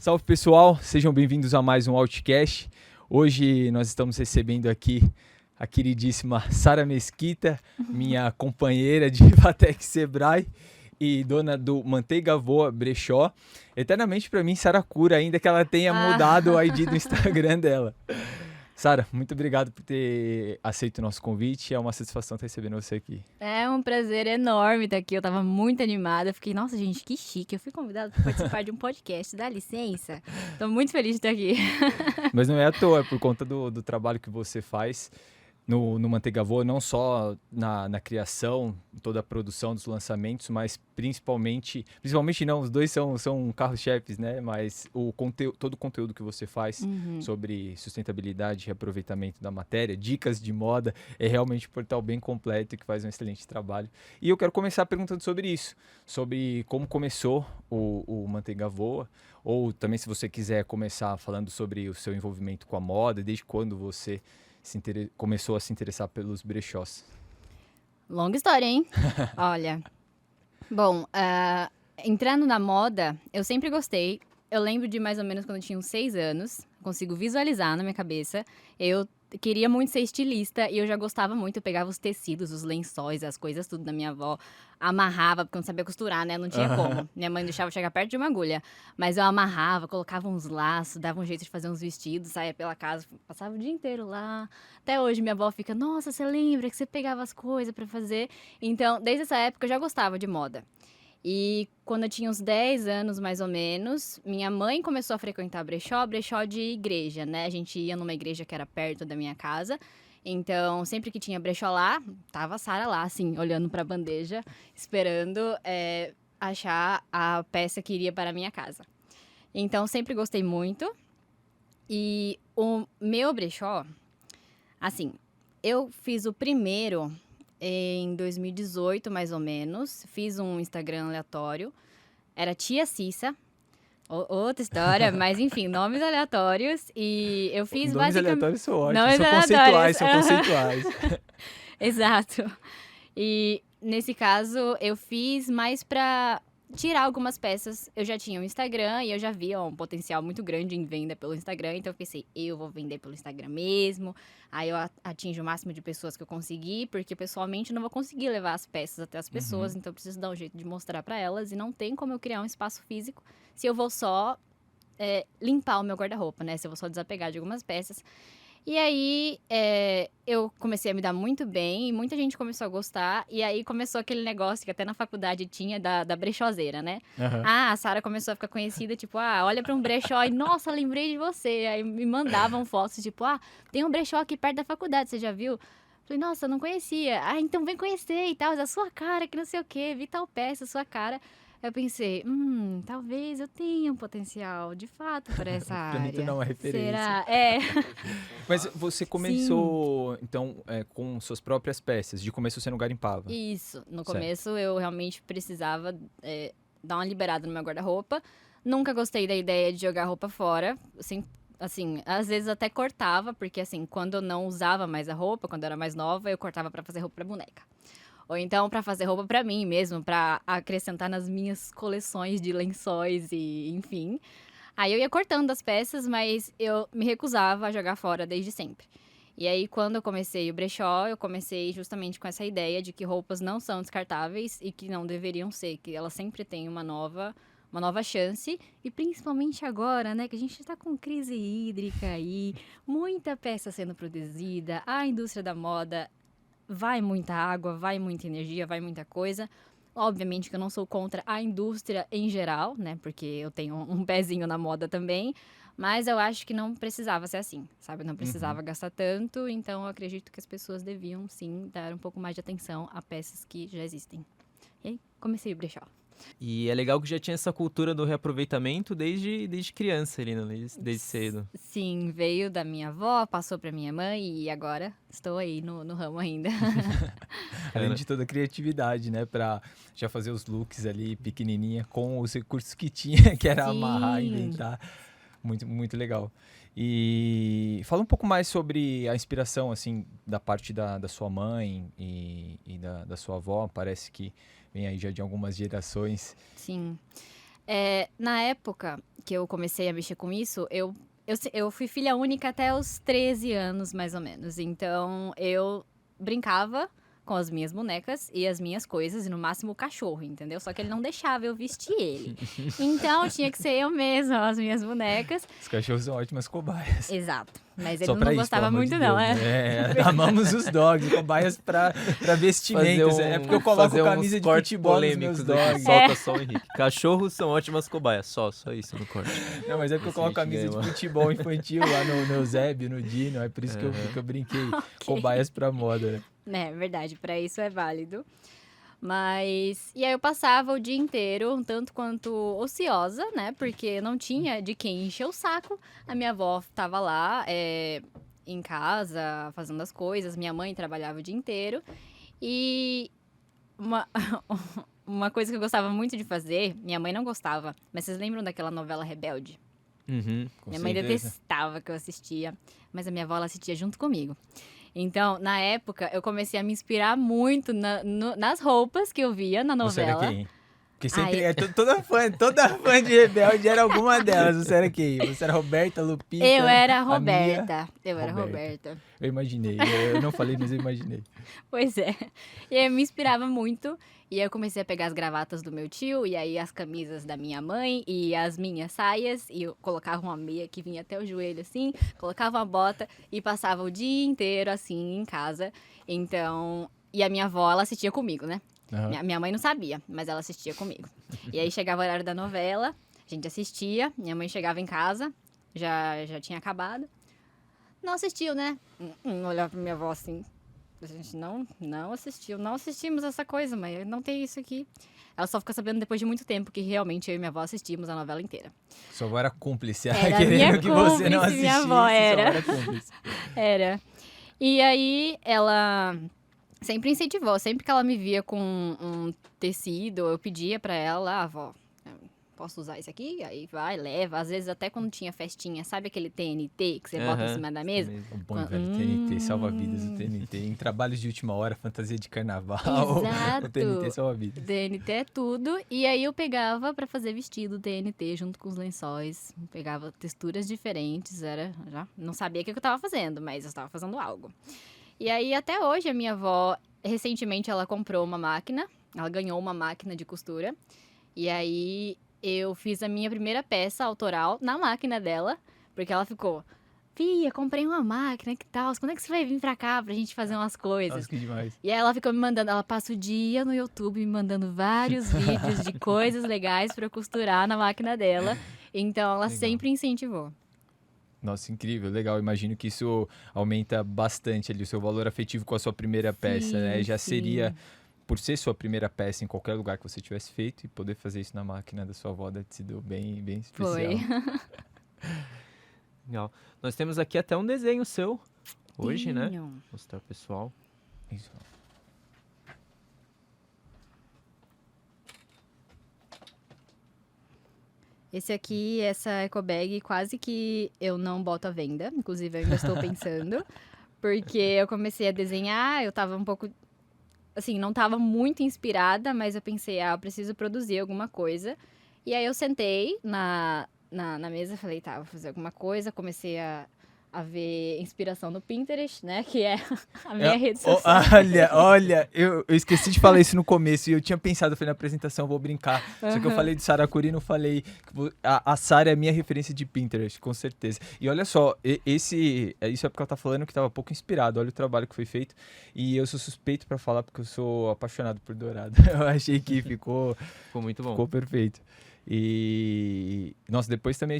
Salve pessoal, sejam bem-vindos a mais um Outcast. Hoje nós estamos recebendo aqui a queridíssima Sara Mesquita, minha companheira de Vatec Sebrae e dona do Manteiga Voa Brechó. Eternamente para mim, Sara Cura, ainda que ela tenha mudado o ID do Instagram dela. Sara, muito obrigado por ter aceito o nosso convite. É uma satisfação estar recebendo você aqui. É um prazer enorme estar aqui. Eu tava muito animada. Eu fiquei, nossa, gente, que chique. Eu fui convidada para participar de um podcast. Dá licença. Tô muito feliz de estar aqui. Mas não é à toa, é por conta do trabalho que você faz no Manteiga Voa, não só na criação, toda a produção dos lançamentos, mas principalmente não, os dois são carros-chefes, né? Mas todo o conteúdo que você faz sobre sustentabilidade e reaproveitamento da matéria, dicas de moda, é realmente um portal bem completo e que faz um excelente trabalho. E eu quero começar perguntando sobre isso, sobre como começou o Manteiga Voa, ou também se você quiser começar falando sobre o seu envolvimento com a moda, desde quando você começou a se interessar pelos brechós. Longa história, hein? Olha, bom, entrando na moda, eu sempre gostei. Eu lembro de mais ou menos quando eu tinha uns 6 anos, consigo visualizar na minha cabeça. Eu queria muito ser estilista e eu já gostava muito. Eu pegava os tecidos, os lençóis, as coisas, tudo da minha avó. Amarrava, porque eu não sabia costurar, né? Não tinha como. Minha mãe deixava eu chegar perto de uma agulha. Mas eu amarrava, colocava uns laços, dava um jeito de fazer uns vestidos, saía pela casa, passava o dia inteiro lá. Até hoje minha avó fica, nossa, você lembra que você pegava as coisas pra fazer? Então, desde essa época eu já gostava de moda. E quando eu tinha uns 10 anos, mais ou menos, minha mãe começou a frequentar brechó de igreja, né? A gente ia numa igreja que era perto da minha casa. Então, sempre que tinha brechó lá, tava a Sara lá, assim, olhando pra bandeja, esperando achar a peça que iria para a minha casa. Então, sempre gostei muito. E o meu brechó, assim, eu fiz o primeiro em 2018, mais ou menos. Fiz um Instagram aleatório. Era Tia Cissa. Outra história, mas enfim, nomes aleatórios. E eu fiz Nomes aleatórios são ótimos, nomes são aleatórios. conceituais. Exato. E nesse caso, eu fiz mais pra tirar algumas peças. Eu já tinha um Instagram e eu já via um potencial muito grande em venda pelo Instagram. Então eu pensei, eu vou vender pelo Instagram mesmo. Aí eu atinjo o máximo de pessoas que eu conseguir, porque pessoalmente eu não vou conseguir levar as peças até as pessoas. Então eu preciso dar um jeito de mostrar pra elas. E não tem como eu criar um espaço físico se eu vou só limpar o meu guarda-roupa, né? Se eu vou só desapegar de algumas peças. E aí, eu comecei a me dar muito bem, e muita gente começou a gostar, e aí começou aquele negócio que até na faculdade tinha da brechoseira, né? A Sara começou a ficar conhecida, tipo, olha pra um brechó e, nossa, lembrei de você. Aí me mandavam fotos, tipo, tem um brechó aqui perto da faculdade, você já viu? Falei, nossa, eu não conhecia. Então vem conhecer e tal, a sua cara, que não sei o quê, vi tal peça, a sua cara. Eu pensei, talvez eu tenha um potencial, de fato, para essa Pra me tornar área. uma referência. Será? Mas você começou, então, com suas próprias peças. De começo você não garimpava. Isso. No Certo. começo eu realmente precisava dar uma liberada no meu guarda-roupa. Nunca gostei da ideia de jogar roupa fora. Assim, às vezes até cortava, porque assim, quando eu não usava mais a roupa, quando eu era mais nova, eu cortava pra fazer roupa pra boneca. Ou então pra fazer roupa pra mim mesmo, pra acrescentar nas minhas coleções de lençóis e enfim. Aí eu ia cortando as peças, mas eu me recusava a jogar fora desde sempre. E aí, quando eu comecei o brechó, eu comecei justamente com essa ideia de que roupas não são descartáveis e que não deveriam ser, que elas sempre têm uma nova chance. E principalmente agora, né, que a gente tá com crise hídrica aí, muita peça sendo produzida, a indústria da moda vai muita água, vai muita energia, vai muita coisa. Obviamente que eu não sou contra a indústria em geral, né? Porque eu tenho um pezinho na moda também. Mas eu acho que não precisava ser assim, sabe? Não precisava gastar tanto. Então eu acredito que as pessoas deviam, sim, dar um pouco mais de atenção a peças que já existem. E aí, comecei o brechó. E é legal que já tinha essa cultura do reaproveitamento desde criança ali, né? Desde cedo. Sim, veio da minha avó, passou pra minha mãe e agora estou aí no ramo ainda. Além de toda a criatividade, né? Pra já fazer os looks ali pequenininha com os recursos que tinha, que era amarrar, inventar. Muito, muito legal. E fala um pouco mais sobre a inspiração, assim, da parte da sua mãe e da sua avó. Parece que vem aí já de algumas gerações. Sim. Na época, que eu comecei a mexer com isso, eu fui filha única até os 13 anos, mais ou menos. Então, eu brincava com as minhas bonecas e as minhas coisas, e no máximo o cachorro, entendeu? Só que ele não deixava eu vestir ele. Então, tinha que ser eu mesma, as minhas bonecas. Os cachorros são ótimas cobaias. Exato. Mas ele Só não pra isso, gostava pelo amor muito, de não, Deus, né? Amamos os dogs, cobaias pra vestimentos. É porque eu coloco camisa de futebol nos meus dogs. Solta só o Henrique. Cachorros são ótimas cobaias. Só isso no corte. Não, mas é porque eu coloco camisa de futebol infantil lá no Eusébio, no Dino. É por isso que eu brinquei. Cobaias pra moda, né? É verdade, pra isso é válido. Mas. E aí eu passava o dia inteiro, um tanto quanto ociosa, né? Porque não tinha de quem encher o saco. A minha avó tava lá, em casa, fazendo as coisas. Minha mãe trabalhava o dia inteiro. E uma coisa que eu gostava muito de fazer, minha mãe não gostava, mas vocês lembram daquela novela Rebelde? Com Minha mãe certeza. detestava que eu assistia, mas a minha avó ela assistia junto comigo. Então, na época, eu comecei a me inspirar muito nas roupas que eu via na Você era novela. quem? Porque sempre Ai. toda fã de Rebelde era alguma delas. Você era quem? Você era Roberta, Lupita? Eu era a a Mia? Roberta. Eu era a Roberta. Roberta. Eu imaginei. Eu não falei, mas eu imaginei. Pois é. E aí eu me inspirava muito. E aí eu comecei a pegar as gravatas do meu tio, e aí as camisas da minha mãe, e as minhas saias, e eu colocava uma meia que vinha até o joelho, assim, colocava uma bota e passava o dia inteiro, assim, em casa. Então, e a minha avó, ela assistia comigo, né? Aham. Minha mãe não sabia, mas ela assistia comigo. E aí chegava o horário da novela, a gente assistia, minha mãe chegava em casa, já tinha acabado. Não assistiu, né? Olhava pra minha avó assim. A gente não assistiu, não assistimos essa coisa, mãe, não tem isso aqui. Ela só ficou sabendo depois de muito tempo que realmente eu e minha avó assistimos a novela inteira. Sua avó era cúmplice. Era querendo minha que você não cúmplice, minha assistisse. avó sua era. avó era cúmplice. Era. E aí ela sempre incentivou, sempre que ela me via com um tecido, eu pedia pra ela, avó, posso usar esse aqui? Aí vai, leva. Às vezes até quando tinha festinha, sabe aquele TNT que você bota em cima da mesa? O bom e velho TNT, salva vidas o TNT. Em trabalhos de última hora, fantasia de carnaval. Exato. O TNT salva vidas. TNT é tudo. E aí eu pegava pra fazer vestido TNT junto com os lençóis. Pegava texturas diferentes, já não sabia o que eu tava fazendo, mas eu estava fazendo algo. E aí até hoje a minha avó, recentemente ela comprou uma máquina, ela ganhou uma máquina de costura. E aí eu fiz a minha primeira peça autoral na máquina dela, porque ela ficou, Fia, comprei uma máquina, que tal? Quando é que você vai vir pra cá pra gente fazer umas coisas? Nossa, que demais. E aí ela ficou me mandando, ela passa o dia no YouTube me mandando vários vídeos de coisas legais pra eu costurar na máquina dela. Então ela Legal. sempre incentivou. Nossa, incrível, legal. Imagino que isso aumenta bastante ali o seu valor afetivo com a sua primeira peça, né? Já sim. seria, por ser sua primeira peça em qualquer lugar que você tivesse feito, e poder fazer isso na máquina da sua avó deve ter sido bem, bem especial. Foi. Legal. Nós temos aqui até um desenho seu hoje, né? Tenho. Vou mostrar pro pessoal. Isso. Esse aqui, essa eco bag, quase que eu não boto à venda. Inclusive, eu ainda estou pensando. Porque eu comecei a desenhar, eu tava um pouco... Assim, não tava muito inspirada, mas eu pensei, eu preciso produzir alguma coisa. E aí eu sentei na mesa e falei, tá, vou fazer alguma coisa. Comecei a ver inspiração no Pinterest, né? Que é a minha rede social. Olha, eu esqueci de falar isso no começo e eu tinha pensado, foi na apresentação, vou brincar. Só que eu falei de Saracuri e não falei. A Sara é a minha referência de Pinterest, com certeza. E olha só, isso é porque ela tá falando que tava pouco inspirado. Olha o trabalho que foi feito. E eu sou suspeito pra falar porque eu sou apaixonado por dourado. Eu achei que ficou Ficou muito bom. perfeito. E, nossa, depois também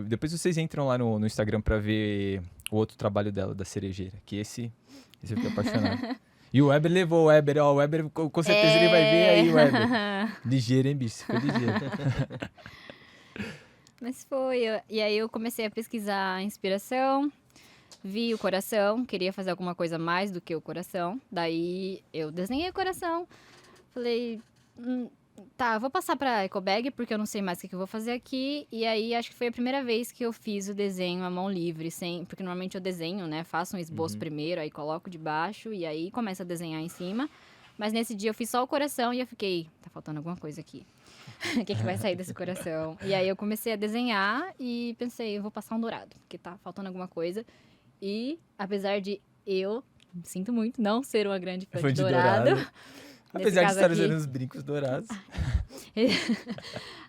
depois vocês entram lá no Instagram pra ver o outro trabalho dela, da cerejeira, que esse eu fiquei apaixonado. E o Weber levou o Weber, ó, o Weber com certeza ele vai ver aí, o Weber. Ligeiro, hein, bicho? Ficou ligeiro. Mas foi. E aí eu comecei a pesquisar a inspiração, vi o coração, queria fazer alguma coisa mais do que o coração. Daí eu desenhei o coração, falei, tá, eu vou passar pra ecobag porque eu não sei mais o que eu vou fazer aqui. E aí acho que foi a primeira vez que eu fiz o desenho à mão livre, porque normalmente eu desenho, né? Faço um esboço primeiro, aí coloco debaixo e aí começo a desenhar em cima. Mas nesse dia eu fiz só o coração e eu fiquei, tá faltando alguma coisa aqui. O que vai sair desse coração? E aí eu comecei a desenhar e pensei, eu vou passar um dourado, porque tá faltando alguma coisa. E apesar de eu, sinto muito, não ser uma grande fã de dourado. Apesar de caso estar aqui- usando os brincos dourados.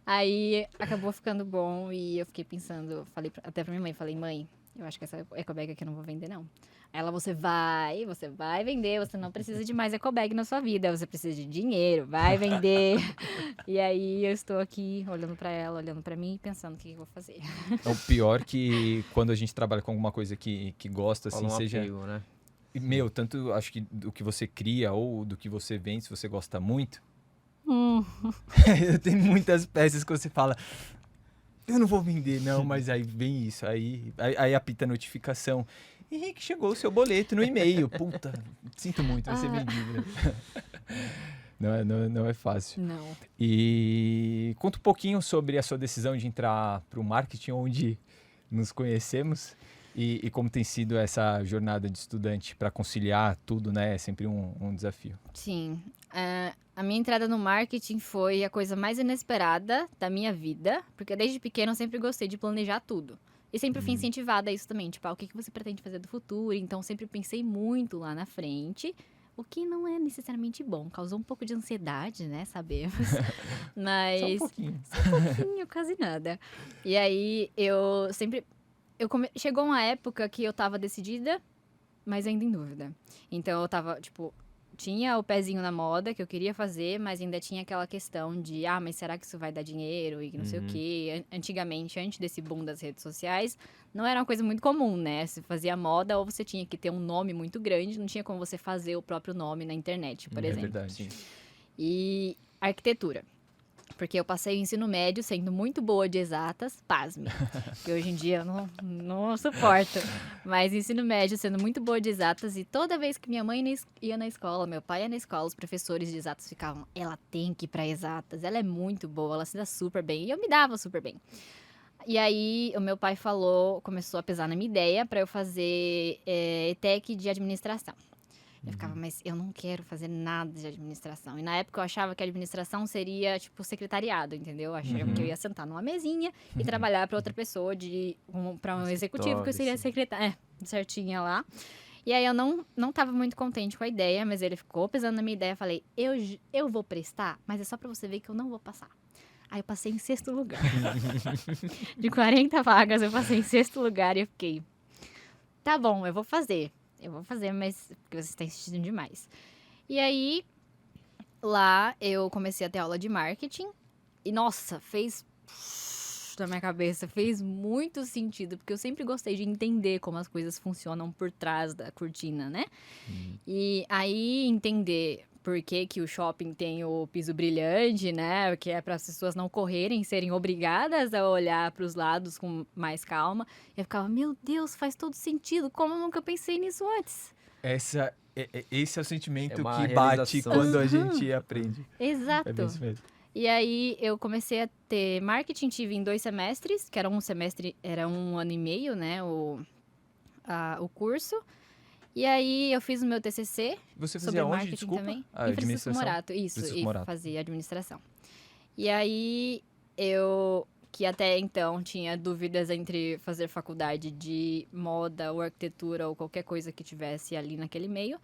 Aí acabou ficando bom e eu fiquei pensando, até pra minha mãe, falei, mãe, eu acho que essa ecobag aqui eu não vou vender, não. Aí ela, você vai vender, você não precisa de mais ecobag na sua vida, você precisa de dinheiro, vai vender. E aí eu estou aqui olhando pra ela, olhando pra mim e pensando o que eu vou fazer. É o pior que quando a gente trabalha com alguma coisa que gosta, assim, Rola um seja... apego, né? Meu, tanto acho que do que você cria ou do que você vende, se você gosta muito. Tem muitas peças que você fala, eu não vou vender, não, mas aí vem isso, aí apita a notificação. Henrique, chegou o seu boleto no e-mail. Puta, sinto muito, vai ser vendido. Não é fácil. Não. E conta um pouquinho sobre a sua decisão de entrar para o marketing, onde nos conhecemos, e como tem sido essa jornada de estudante para conciliar tudo, né? É sempre um desafio. Sim. A minha entrada no marketing foi a coisa mais inesperada da minha vida, porque desde pequena eu sempre gostei de planejar tudo. E sempre fui incentivada a isso também, tipo, o que você pretende fazer do futuro? Então sempre pensei muito lá na frente, o que não é necessariamente bom, causou um pouco de ansiedade, né, sabemos. Mas Só um pouquinho. pouquinho, quase nada. E aí eu sempre chegou uma época que eu tava decidida, mas ainda em dúvida. Então eu tava, tipo, tinha o pezinho na moda que eu queria fazer, mas ainda tinha aquela questão de, mas será que isso vai dar dinheiro e não sei o quê. Antigamente, antes desse boom das redes sociais, não era uma coisa muito comum, né? Se fazia moda ou você tinha que ter um nome muito grande, não tinha como você fazer o próprio nome na internet, por É exemplo. verdade. E arquitetura. Porque eu passei o ensino médio sendo muito boa de exatas, pasme. Que hoje em dia eu não suporto. Mas ensino médio sendo muito boa de exatas. E toda vez que minha mãe ia na escola, meu pai ia na escola, os professores de exatas ficavam, ela tem que ir pra exatas, ela é muito boa, ela se dá super bem. E eu me dava super bem. E aí o meu pai começou a pesar na minha ideia pra eu fazer ETEC de administração. Eu ficava, mas eu não quero fazer nada de administração. E na época eu achava que a administração seria, tipo, secretariado, entendeu? Eu achava que eu ia sentar numa mesinha e trabalhar para outra pessoa, para um executivo, que eu seria secretária. Certinha lá. E aí eu não tava muito contente com a ideia, mas ele ficou pesando na minha ideia. Eu falei, eu vou prestar, mas é só para você ver que eu não vou passar. Aí eu passei em 6º lugar. De 40 vagas, eu passei em 6º lugar e eu fiquei, tá bom, eu vou fazer, mas porque você está insistindo demais. E aí, lá eu comecei a ter aula de marketing. E, nossa, na minha cabeça, fez muito sentido. Porque eu sempre gostei de entender como as coisas funcionam por trás da cortina, né? E aí, entender por que o shopping tem o piso brilhante, né? Que é para as pessoas não correrem, serem obrigadas a olhar para os lados com mais calma. Eu ficava, meu Deus, faz todo sentido. Como eu nunca pensei nisso antes? Esse é o sentimento É uma que bate realização. quando a gente aprende. Exato. É bem isso mesmo. E aí eu comecei a ter marketing, tive em 2 semestres, que era um semestre, era 1 ano e meio, né? O curso. E aí eu fiz o meu TCC Você sobre fazia onde, marketing desculpa? também. A Em Francisco administração? Morato, isso, Francisco e Morato. fazia administração. E aí que até então tinha dúvidas entre fazer faculdade de moda ou arquitetura ou qualquer coisa que tivesse ali naquele meio.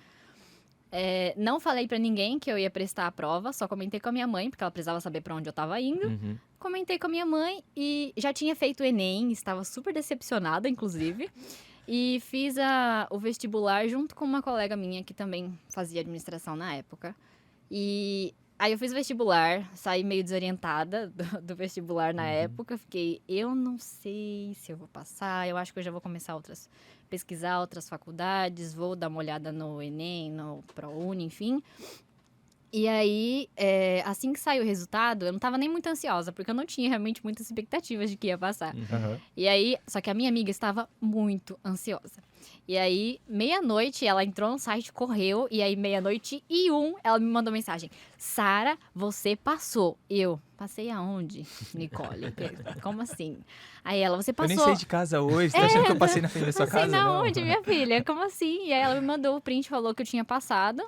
Não falei pra ninguém que eu ia prestar a prova, só comentei com a minha mãe, porque ela precisava saber pra onde eu tava indo. Comentei com a minha mãe e já tinha feito o Enem, estava super decepcionada, inclusive. E fiz o vestibular junto com uma colega minha que também fazia administração na época. E aí eu fiz o vestibular, saí meio desorientada do vestibular na época. Fiquei, eu não sei se eu vou passar, eu acho que eu já vou começar pesquisar outras faculdades, vou dar uma olhada no Enem, no ProUni, enfim. E aí, assim que saiu o resultado, eu não tava nem muito ansiosa, porque eu não tinha realmente muitas expectativas de que ia passar. Aham. E aí, só que a minha amiga estava muito ansiosa. E aí, meia-noite, ela entrou no site, correu, e aí, 00:01, ela me mandou mensagem. Sara, você passou. Passei aonde, Nicole? Como assim? Aí ela, você Eu passou. nem saí de casa hoje, tá achando que eu passei na frente da sua Passei casa? na Não. onde, minha filha? Como assim? E aí ela me mandou o print, falou que eu tinha passado.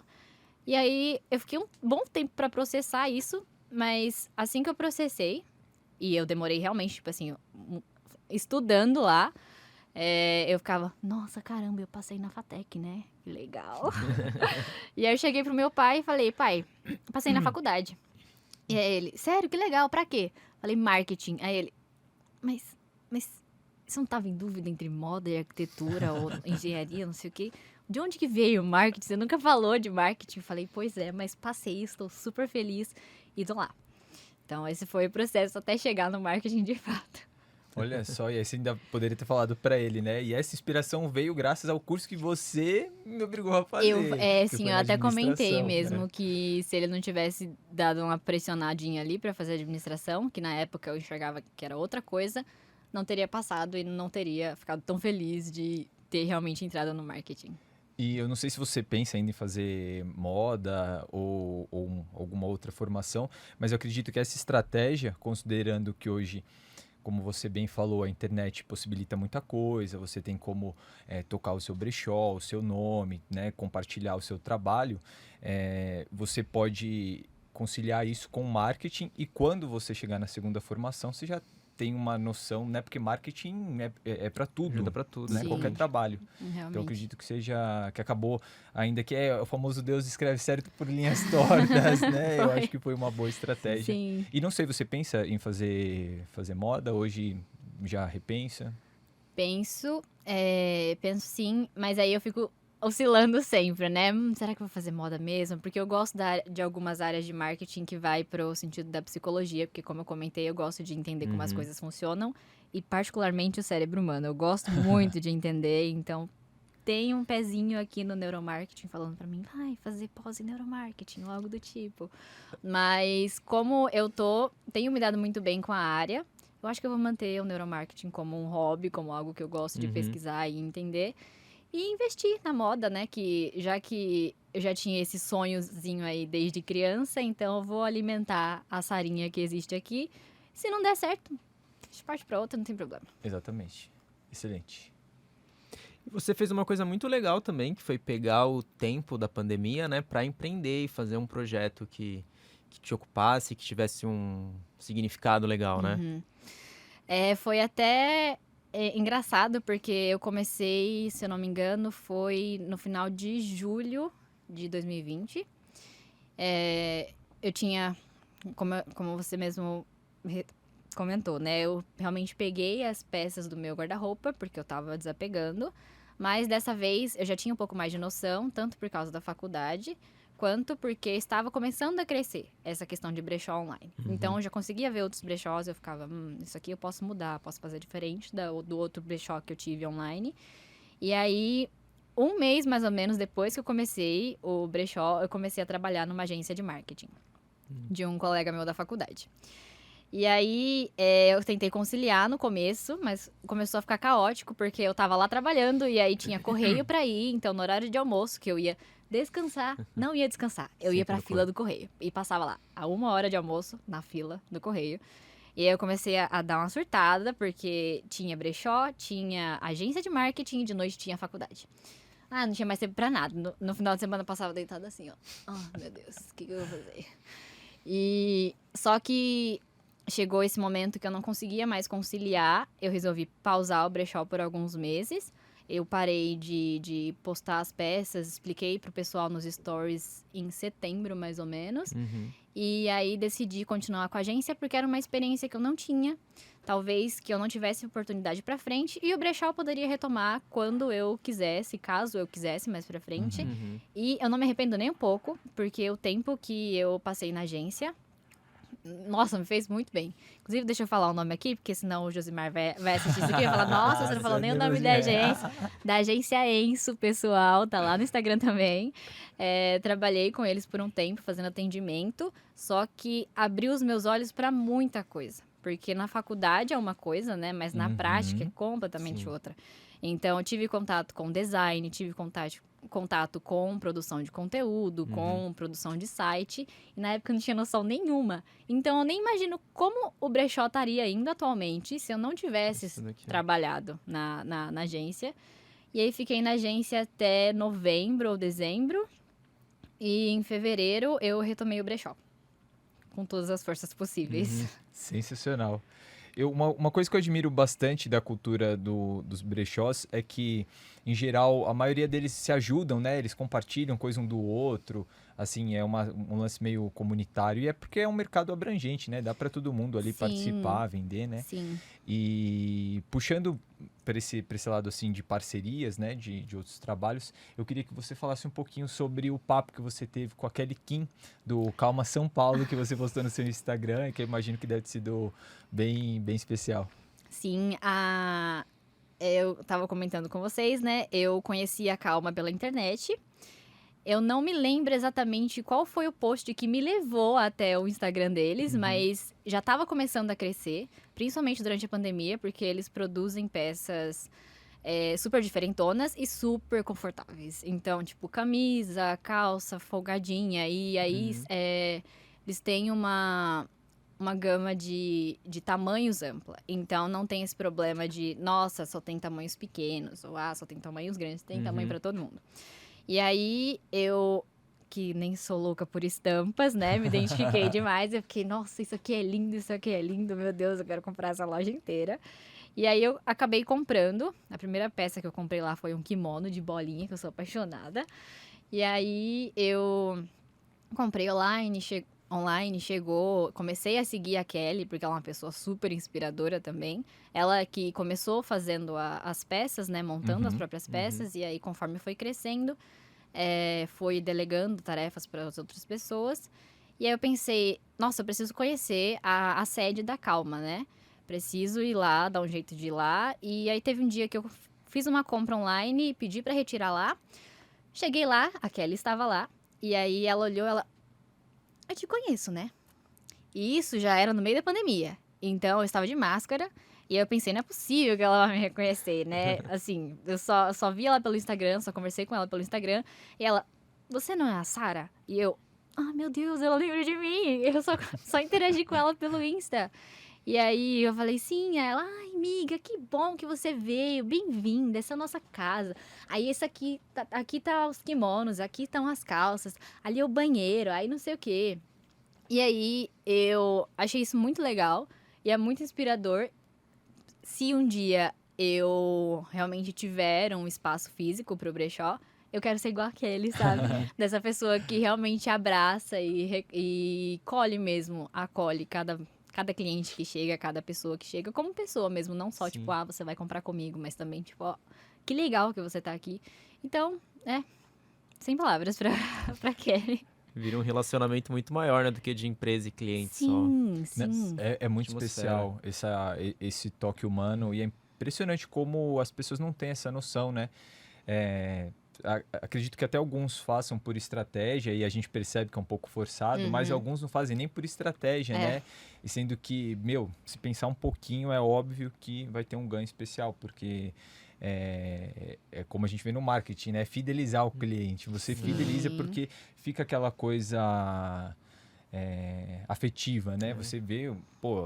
E aí eu fiquei um bom tempo pra processar isso, Mas assim que eu processei, e eu demorei realmente, tipo assim, estudando lá, eu ficava, nossa, caramba, eu passei na FATEC, né? Que legal. E aí eu cheguei pro meu pai e falei, pai, passei na faculdade. E aí ele, sério, que legal, pra quê? Falei, marketing. Aí ele, mas você não tava em dúvida entre moda e arquitetura ou engenharia, não sei o quê? De onde que veio o marketing? Você nunca falou de marketing. Falei, pois é, mas passei, estou super feliz e tô lá. Então, esse foi o processo até chegar no marketing de fato. Olha só, e aí você ainda poderia ter falado pra ele, né? E essa inspiração veio graças ao curso que você me obrigou a fazer. que Sim, foi eu na até comentei administração, mesmo né? que se ele não tivesse dado uma pressionadinha ali pra fazer administração, que na época eu enxergava que era outra coisa, não teria passado e não teria ficado tão feliz de ter realmente entrado no marketing. E eu não sei se você pensa ainda em fazer moda ou alguma outra formação, mas eu acredito que essa estratégia, considerando que hoje, como você bem falou, a internet possibilita muita coisa, você tem como tocar o seu brechó, o seu nome, né, compartilhar o seu trabalho, você pode conciliar isso com marketing e quando você chegar na segunda formação, você já tem uma noção, né, porque marketing é para tudo, Ajuda pra tudo, né, Sim. qualquer trabalho. Então, eu Realmente. acredito que acabou, ainda que o famoso Deus escreve certo por linhas tortas, né? Eu acho que foi uma boa estratégia. Sim. E não sei, você pensa em fazer moda? Hoje já repensa? Penso sim, mas aí eu fico oscilando sempre, né? Será que eu vou fazer moda mesmo? Porque eu gosto de algumas áreas de marketing que vai pro sentido da psicologia, porque como eu comentei, eu gosto de entender como as coisas funcionam e particularmente o cérebro humano. Eu gosto muito de entender, então tem um pezinho aqui no neuromarketing falando pra mim, vai fazer pós em neuromarketing, ou algo do tipo. Mas como tenho me dado muito bem com a área, eu acho que eu vou manter o neuromarketing como um hobby, como algo que eu gosto de pesquisar e entender. E investir na moda, né? Que eu já tinha esse sonhozinho aí desde criança, então eu vou alimentar a Sarinha que existe aqui. Se não der certo, a gente parte pra outra, não tem problema. Exatamente. Excelente. E você fez uma coisa muito legal também, que foi pegar o tempo da pandemia, né, para empreender e fazer um projeto que te ocupasse, que tivesse um significado legal, né? Foi até engraçado, porque eu comecei, se eu não me engano, foi no final de julho de 2020. Eu tinha, como você mesmo comentou, né? Eu realmente peguei as peças do meu guarda-roupa, porque eu tava desapegando. Mas dessa vez eu já tinha um pouco mais de noção, tanto por causa da faculdade, quanto porque estava começando a crescer essa questão de brechó online. Então eu já conseguia ver outros brechós, eu ficava, isso aqui eu posso mudar, posso fazer diferente do outro brechó que eu tive online. E aí, um mês mais ou menos depois que eu comecei o brechó, eu comecei a trabalhar numa agência de marketing de um colega meu da faculdade. E aí, eu tentei conciliar no começo, mas começou a ficar caótico, porque eu tava lá trabalhando e aí tinha correio pra ir, então no horário de almoço, que eu ia descansar, não ia descansar, eu ia pra fila do correio. E passava lá, a 1 hora de almoço, na fila do correio. E aí eu comecei a dar uma surtada, porque tinha brechó, tinha agência de marketing e de noite tinha faculdade. Não tinha mais tempo pra nada. No final de semana eu passava deitada assim, ó. Oh, meu Deus, o que eu vou fazer? E só que chegou esse momento que eu não conseguia mais conciliar. Eu resolvi pausar o brechó por alguns meses. Eu parei de postar as peças, expliquei pro pessoal nos stories em setembro, mais ou menos. E aí decidi continuar com a agência porque era uma experiência que eu não tinha. Talvez que eu não tivesse oportunidade pra frente. E o brechó eu poderia retomar quando eu quisesse, caso eu quisesse mais pra frente. E eu não me arrependo nem um pouco, porque o tempo que eu passei na agência, nossa, me fez muito bem. Inclusive, deixa eu falar o nome aqui, porque senão o Josimar vai assistir isso aqui e vai falar, nossa, você não falou nem o nome da agência. Da agência Enso, pessoal, tá lá no Instagram também. Trabalhei com eles por um tempo, fazendo atendimento, só que abriu os meus olhos pra muita coisa. Porque na faculdade é uma coisa, né? Mas na prática é completamente outra. Então, eu tive contato com design, tive contato com produção de conteúdo, com produção de site. E na época eu não tinha noção nenhuma. Então, eu nem imagino como o brechó estaria indo atualmente se eu não tivesse trabalhado na agência. E aí, fiquei na agência até novembro ou dezembro. E em fevereiro, eu retomei o brechó. com todas as forças possíveis. Sensacional. Uma coisa que eu admiro bastante da cultura dos brechós é que, em geral, a maioria deles se ajudam, né? Eles compartilham coisa um do outro. Assim, é um lance meio comunitário. E é porque é um mercado abrangente, né? Dá para todo mundo ali Sim. participar, vender, né? Sim. E puxando para esse lado assim de parcerias, né, de outros trabalhos, eu queria que você falasse um pouquinho sobre o papo que você teve com a Kelly Kim, do Calma São Paulo, que você postou no seu Instagram, que eu imagino que deve ter sido bem especial. Sim, eu tava comentando com vocês, né? Eu conheci a Calma pela internet. Eu não me lembro exatamente qual foi o post que me levou até o Instagram deles, mas já estava começando a crescer, principalmente durante a pandemia, porque eles produzem peças super diferentonas e super confortáveis. Então, tipo, camisa, calça, folgadinha, e aí eles têm uma gama de tamanhos ampla. Então, não tem esse problema de, nossa, só tem tamanhos pequenos, ou só tem tamanhos grandes, tem tamanho para todo mundo. E aí, eu, que nem sou louca por estampas, né? Me identifiquei demais. Eu fiquei, nossa, isso aqui é lindo, meu Deus, eu quero comprar essa loja inteira. E aí, eu acabei comprando. A primeira peça que eu comprei lá foi um kimono de bolinha, que eu sou apaixonada. E aí, eu comprei online, chegou, comecei a seguir a Kelly, porque ela é uma pessoa super inspiradora também. Ela que começou fazendo as peças, né, montando as próprias peças, e aí conforme foi crescendo, foi delegando tarefas para as outras pessoas. E aí eu pensei, nossa, eu preciso conhecer a sede da Calma, né? Preciso ir lá, dar um jeito de ir lá. E aí teve um dia que eu fiz uma compra online e pedi para retirar lá. Cheguei lá, a Kelly estava lá, e aí ela olhou, eu te conheço, né? E isso já era no meio da pandemia. Então, eu estava de máscara. E eu pensei, não é possível que ela vai me reconhecer, né? Assim, eu só vi ela pelo Instagram, só conversei com ela pelo Instagram. E ela, você não é a Sara? E eu, meu Deus, ela lembra de mim. Eu só interagi com ela pelo Insta. E aí eu falei, sim, ela, ai, amiga, que bom que você veio, bem-vinda, essa é a nossa casa. Aí esse aqui tá os kimonos, aqui estão as calças, ali é o banheiro, aí não sei o quê. E aí eu achei isso muito legal e é muito inspirador. Se um dia eu realmente tiver um espaço físico pro brechó, eu quero ser igual aquele, sabe? Dessa pessoa que realmente abraça e acolhe cada cliente que chega, cada pessoa que chega, como pessoa mesmo, não só, Sim. tipo, você vai comprar comigo, mas também, tipo, que legal que você tá aqui. Então, sem palavras pra Kelly. Vira um relacionamento muito maior, né, do que de empresa e cliente só. Sim, Né? sim. É muito Atmosfera. especial esse toque humano e é impressionante como as pessoas não têm essa noção, né? Acredito que até alguns façam por estratégia e a gente percebe que é um pouco forçado, mas alguns não fazem nem por estratégia, né? E sendo que, se pensar um pouquinho, é óbvio que vai ter um ganho especial, porque é como a gente vê no marketing, né? Fidelizar o cliente. Você fideliza porque fica aquela coisa afetiva, né? Você vê,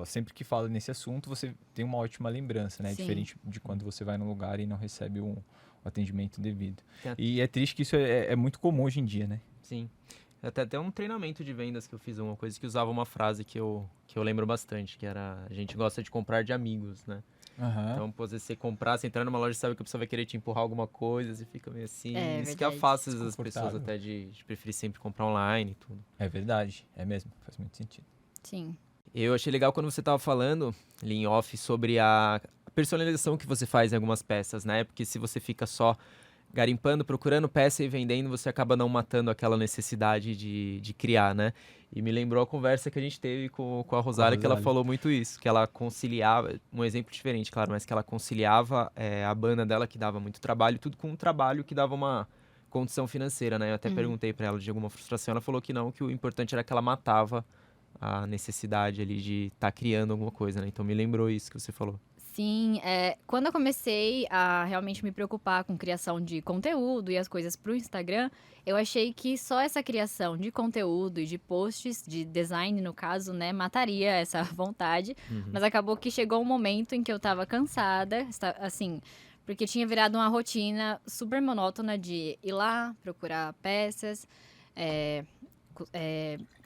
sempre que fala nesse assunto, você tem uma ótima lembrança, né? Sim. Diferente de quando você vai num lugar e não recebe o atendimento devido. Tem E é triste que isso é muito comum hoje em dia, né? Sim. Até um treinamento de vendas que eu fiz, uma coisa que usava uma frase que eu lembro bastante, que era, a gente gosta de comprar de amigos, né? Então, você comprar, você entrar numa loja, sabe que a pessoa vai querer te empurrar alguma coisa, você fica meio assim. Isso que verdade. afasta as Desconfortável. pessoas até de preferir sempre comprar online e tudo. É verdade, é mesmo, faz muito sentido. Sim. Eu achei legal quando você tava falando, ali em off, sobre a personalização que você faz em algumas peças, né? Porque se você fica só garimpando, procurando peça e vendendo, você acaba não matando aquela necessidade de criar, né? E me lembrou a conversa que a gente teve com a Rosália, que ela Rosália. falou muito isso, que ela conciliava, um exemplo diferente, claro, mas que ela conciliava a banda dela, que dava muito trabalho, tudo com um trabalho que dava uma condição financeira, né? Eu até perguntei pra ela de alguma frustração, ela falou que não, que o importante era que ela matava a necessidade ali de estar criando alguma coisa, né? Então me lembrou isso que você falou. Sim, quando eu comecei a realmente me preocupar com criação de conteúdo e as coisas pro Instagram, eu achei que só essa criação de conteúdo e de posts, de design no caso, né, mataria essa vontade. Mas acabou que chegou um momento em que eu tava cansada, assim, porque tinha virado uma rotina super monótona de ir lá, procurar peças,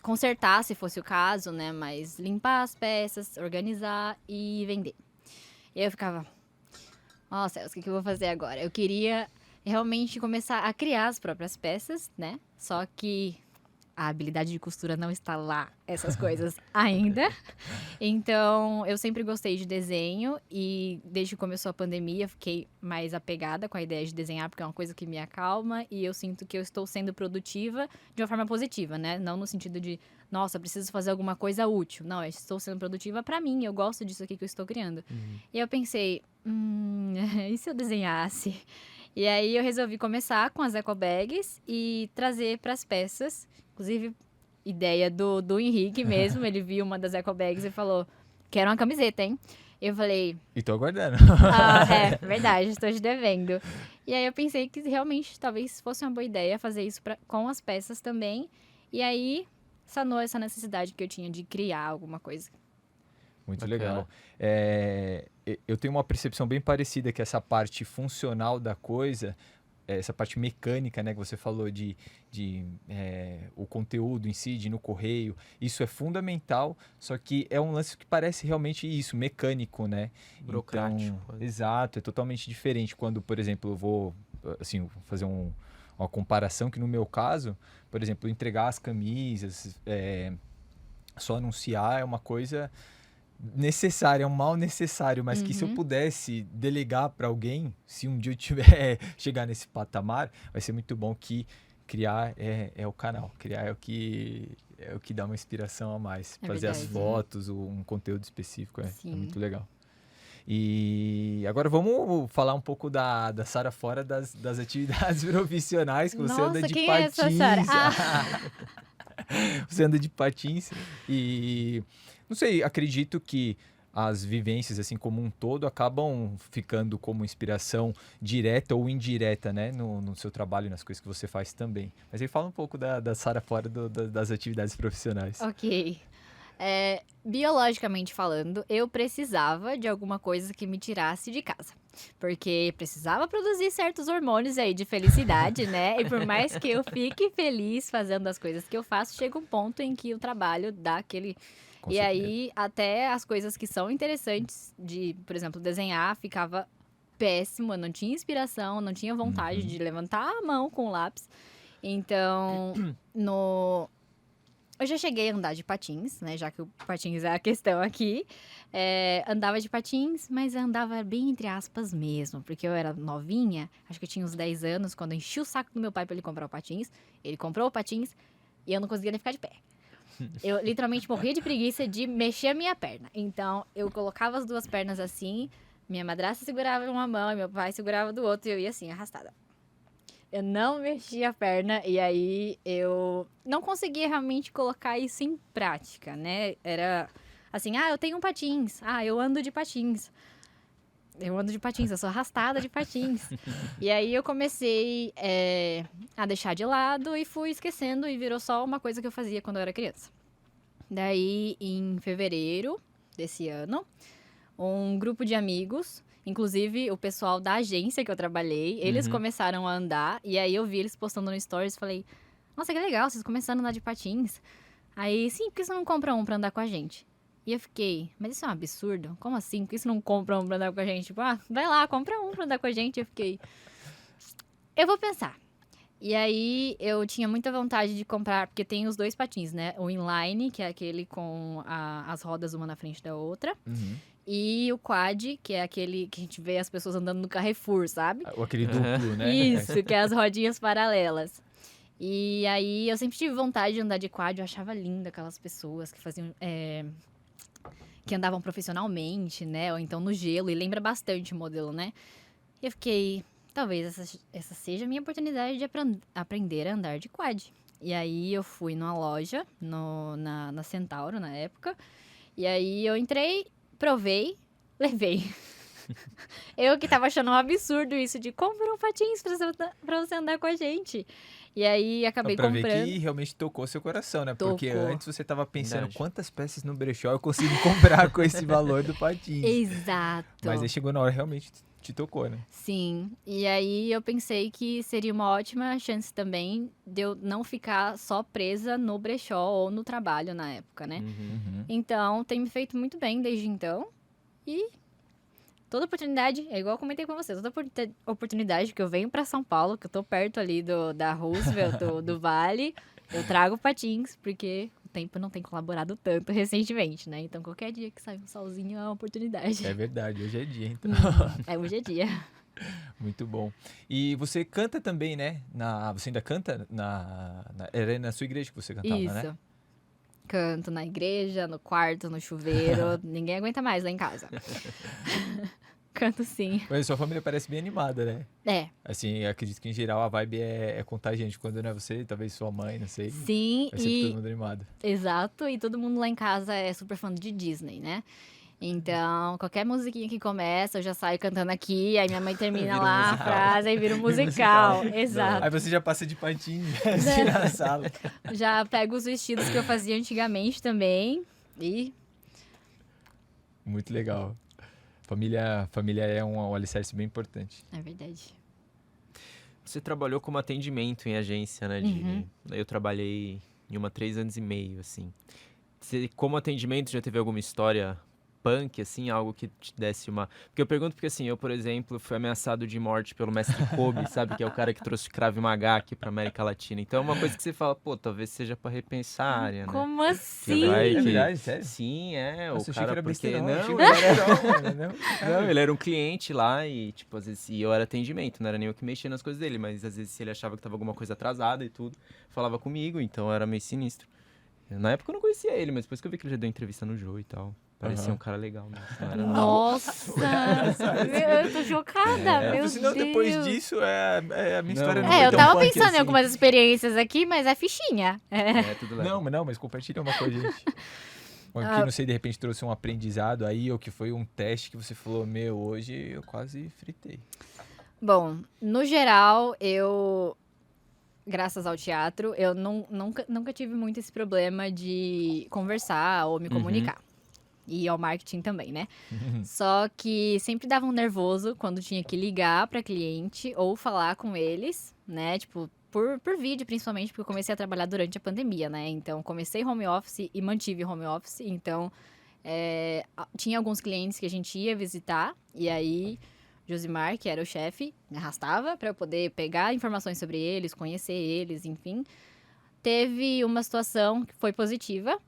consertar, se fosse o caso, né? Mas limpar as peças, organizar e vender. E aí eu ficava, nossa, o que eu vou fazer agora? Eu queria realmente começar a criar as próprias peças, né? Só que a habilidade de costura não está lá, essas coisas ainda. Então, eu sempre gostei de desenho e desde que começou a pandemia, fiquei mais apegada com a ideia de desenhar, porque é uma coisa que me acalma e eu sinto que eu estou sendo produtiva de uma forma positiva, né? Não no sentido de, nossa, preciso fazer alguma coisa útil. Não, eu estou sendo produtiva para mim, eu gosto disso aqui que eu estou criando. E eu pensei, e se eu desenhasse? E aí eu resolvi começar com as eco bags e trazer para as peças. Inclusive, ideia do Henrique mesmo, ele viu uma das eco bags e falou, quero uma camiseta, hein? Eu falei... E tô aguardando. Verdade, estou te devendo. E aí eu pensei que realmente talvez fosse uma boa ideia fazer isso com as peças também. E aí, sanou essa necessidade que eu tinha de criar alguma coisa. Muito Bacana. legal. Eu tenho uma percepção bem parecida que essa parte funcional da coisa, essa parte mecânica, né, que você falou o conteúdo em si, de ir no correio, isso é fundamental, só que é um lance que parece realmente isso, mecânico, né? Burocrático. Então, exato, é totalmente diferente quando, por exemplo, eu vou assim, fazer uma comparação que no meu caso, por exemplo, entregar as camisas, só anunciar é uma coisa necessário, é um mal necessário, mas que se eu pudesse delegar para alguém, se um dia eu tiver chegar nesse patamar, vai ser muito bom que criar é o canal, criar é o que dá uma inspiração a mais, fazer as fotos, um conteúdo específico, é muito legal. E agora vamos falar um pouco da Sara fora das atividades profissionais, que você anda de quem patins. É essa Sara? Você anda de patins e não sei, acredito que as vivências, assim, como um todo, acabam ficando como inspiração direta ou indireta, né? No seu trabalho, nas coisas que você faz também. Mas aí fala um pouco da Sara fora das atividades profissionais. Ok. Biologicamente falando, eu precisava de alguma coisa que me tirasse de casa. Porque precisava produzir certos hormônios aí de felicidade, né? E por mais que eu fique feliz fazendo as coisas que eu faço, chega um ponto em que o trabalho dá aquele... E aí, até as coisas que são interessantes de, por exemplo, desenhar, ficava péssimo. Eu não tinha inspiração, não tinha vontade de levantar a mão com o lápis. Então, eu já cheguei a andar de patins, né? Já que o patins é a questão aqui. Andava de patins, mas andava bem entre aspas mesmo. Porque eu era novinha, acho que eu tinha uns 10 anos, quando eu enchi o saco do meu pai pra ele comprar o patins. Ele comprou o patins e eu não conseguia nem ficar de pé. Eu literalmente morria de preguiça de mexer a minha perna. Então, eu colocava as duas pernas assim, minha madrasta segurava uma mão e meu pai segurava do outro e eu ia assim, arrastada. Eu não mexia a perna e aí eu não conseguia realmente colocar isso em prática, né? Era assim, eu tenho um patins, eu ando de patins. Eu ando de patins, eu sou arrastada de patins. E aí eu comecei a deixar de lado e fui esquecendo e virou só uma coisa que eu fazia quando eu era criança. Daí, em fevereiro desse ano, um grupo de amigos, inclusive o pessoal da agência que eu trabalhei, eles começaram a andar. E aí eu vi eles postando no Stories e falei, nossa, que legal, vocês começaram a andar de patins. Aí, sim, por que você não compra um pra andar com a gente? E eu fiquei, mas isso é um absurdo? Como assim? Por que você não compra um pra andar com a gente? Tipo, vai lá, compra um pra andar com a gente. Eu fiquei, eu vou pensar. E aí, eu tinha muita vontade de comprar, porque tem os dois patins, né? O inline, que é aquele com as rodas uma na frente da outra. E o quad, que é aquele que a gente vê as pessoas andando no Carrefour, sabe? Ou aquele duplo, né? Isso, que é as rodinhas paralelas. E aí, eu sempre tive vontade de andar de quad. Eu achava linda aquelas pessoas que faziam... que andavam profissionalmente, né? Ou então no gelo. E lembra bastante o modelo, né? E eu fiquei... Talvez essa seja a minha oportunidade de aprender a andar de quad. E aí, eu fui numa loja, na Centauro, na época. E aí, eu entrei, provei, levei. Eu que tava achando um absurdo isso de compra um patins pra você andar com a gente. E aí, acabei comprando. Pra ver que realmente tocou seu coração, né? Porque Tocou. antes você tava pensando, Verdade. quantas peças no brechó eu consigo comprar com esse valor do patins. Exato. Mas aí chegou na hora realmente te tocou, né? Sim, e aí eu pensei que seria uma ótima chance também de eu não ficar só presa no brechó ou no trabalho na época, né? Uhum. Então, tem me feito muito bem desde então. E toda oportunidade, é igual eu comentei com você, toda oportunidade que eu venho pra São Paulo, que eu tô perto ali da Roosevelt, do Vale, eu trago patins, porque o tempo não tem colaborado tanto recentemente, né? Então, qualquer dia que sai um solzinho é uma oportunidade. É verdade, hoje é dia, então. Hoje é dia. Muito bom. E você canta também, né? Você ainda canta? Era na sua igreja que você cantava, Isso. né? Canto na igreja, no quarto, no chuveiro. Ninguém aguenta mais lá em casa. Canto sim. Mas sua família parece bem animada, né? É, Assim, acredito que em geral a vibe é contagiante. Quando não é você, talvez sua mãe, não sei. sim, Vai sempre todo e mundo animado. exato, e todo mundo lá em casa é super fã de Disney, né? Então, qualquer musiquinha que começa, eu já saio cantando aqui, aí minha mãe termina Vira um lá a musical. frase, aí vira um Vira um musical. musical. Exato. Aí você já passa de patinho assim na sala. Já pego os vestidos que eu fazia antigamente também. E Muito legal. Família é um alicerce bem importante. é verdade. Você trabalhou como atendimento em agência, né? Uhum. Daí eu trabalhei em uma 3 anos e meio, assim. Você, como atendimento, já teve alguma história punk, assim? Algo que te desse uma... Porque eu pergunto porque, assim, eu, por exemplo, fui ameaçado de morte pelo mestre Kobe, sabe? Que é o cara que trouxe Krav Maga aqui pra América Latina. Então é uma coisa que você fala, pô, talvez seja pra repensar a área, né? Como assim? vai É que- verdade, sério? Sim, é. Nossa, O eu achei que cara, era porque... besteirão. Não, Achei que era besteirão, mano, não? Não, ele era um cliente lá e, tipo, às vezes, e eu era atendimento, não era nem eu que mexia nas coisas dele, mas às vezes se ele achava que tava alguma coisa atrasada e tudo, falava comigo, então era meio sinistro. Na época eu não conhecia ele, mas depois que eu vi que ele já deu entrevista no Jô e tal, parecia Aham. um cara legal, né? Não era nada. Nossa! eu tô chocada, meu Senão, Deus. depois disso, a minha Não, história não não. foi Eu tão tava punk pensando assim. em algumas experiências aqui, mas é fichinha. É, tudo leve. Não, mas compartilha uma com a gente. Ou que, Ah. não sei, de repente trouxe um aprendizado aí, ou que foi um teste que você falou, meu, hoje eu quase fritei. Bom, no geral, graças ao teatro, eu nunca tive muito esse problema de conversar ou me comunicar. E ao marketing também, né? Só que sempre dava um nervoso quando tinha que ligar para cliente ou falar com eles, né? Tipo, por vídeo, principalmente, porque eu comecei a trabalhar durante a pandemia, né? Então, comecei home office e mantive home office. Então, tinha alguns clientes que a gente ia visitar. E aí, Josimar, que era o chefe, me arrastava para eu poder pegar informações sobre eles, conhecer eles, enfim. Teve uma situação que foi positiva.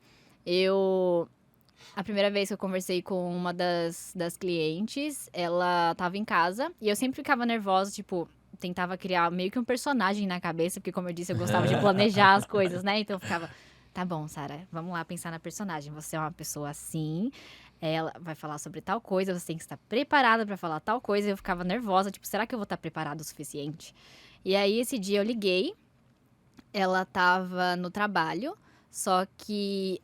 A primeira vez que eu conversei com uma das clientes, ela tava em casa e eu sempre ficava nervosa, tipo, tentava criar meio que um personagem na cabeça, porque como eu disse, eu gostava de planejar as coisas, né? Então eu ficava, tá bom, Sara, vamos lá pensar na personagem. Você é uma pessoa assim, ela vai falar sobre tal coisa, você tem que estar preparada pra falar tal coisa. E eu ficava nervosa, tipo, será que eu vou estar preparada o suficiente? E aí esse dia eu liguei, ela tava no trabalho, só que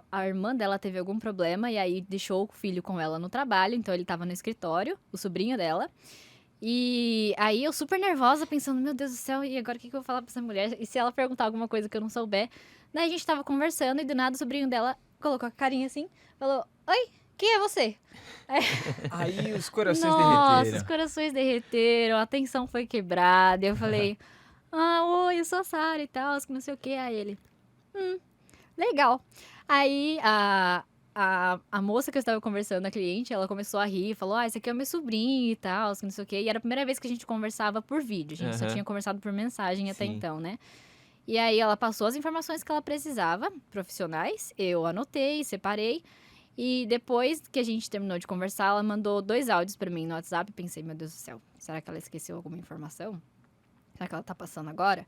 a irmã dela teve algum problema e aí deixou o filho com ela no trabalho, então ele tava no escritório, o sobrinho dela. E aí eu super nervosa, pensando, meu Deus do céu, e agora o que eu vou falar pra essa mulher? E se ela perguntar alguma coisa que eu não souber? Daí a gente tava conversando e do nada o sobrinho dela colocou a carinha assim, falou, oi, quem é você? Aí os corações Nossa, derreteram. os corações derreteram, a tensão foi quebrada. Eu falei, oi, eu sou a Sara e tal, que não sei o que. Aí ele, legal. Aí a moça que eu estava conversando, a cliente, ela começou a rir, falou, esse aqui é o meu sobrinho e tal, que não sei o quê. E era a primeira vez que a gente conversava por vídeo, a gente só Aham. tinha conversado por mensagem até Sim. então, né? E aí ela passou as informações que ela precisava, profissionais, eu anotei, separei. E depois que a gente terminou de conversar, ela mandou 2 áudios pra mim no WhatsApp. Pensei, meu Deus do céu, será que ela esqueceu alguma informação? Será que ela tá passando agora?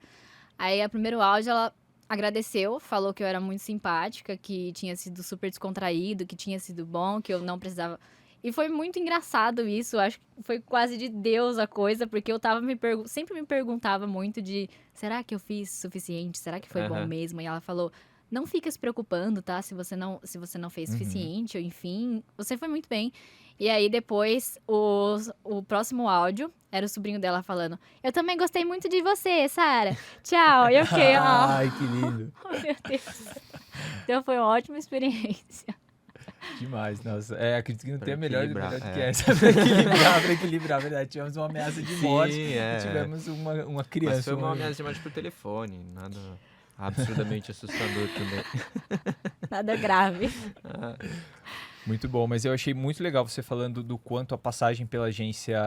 Aí, o primeiro áudio, ela agradeceu, falou que eu era muito simpática, que tinha sido super descontraído, que tinha sido bom, que eu não precisava... E foi muito engraçado isso, acho que foi quase de Deus a coisa, porque eu tava sempre me perguntava muito de, será que eu fiz o suficiente? Será que foi bom Aham. mesmo? E ela falou, não fica se preocupando, tá? Se você não fez o suficiente, ou enfim, você foi muito bem. E aí, depois, o próximo áudio era o sobrinho dela falando, eu também gostei muito de você, Sara. Tchau. E eu fiquei, Ai, que lindo. oh, meu Deus. Então, foi uma ótima experiência. Demais, nossa. Acredito que não Pra tem melhor equilibrar, do que é. essa pra equilibrar, verdade. Tivemos uma ameaça de morte Sim, e tivemos uma criança. Mas foi uma ameaça de morte por telefone, nada absurdamente assustador também. Nada grave. Ah, Muito bom, mas eu achei muito legal você falando do quanto a passagem pela agência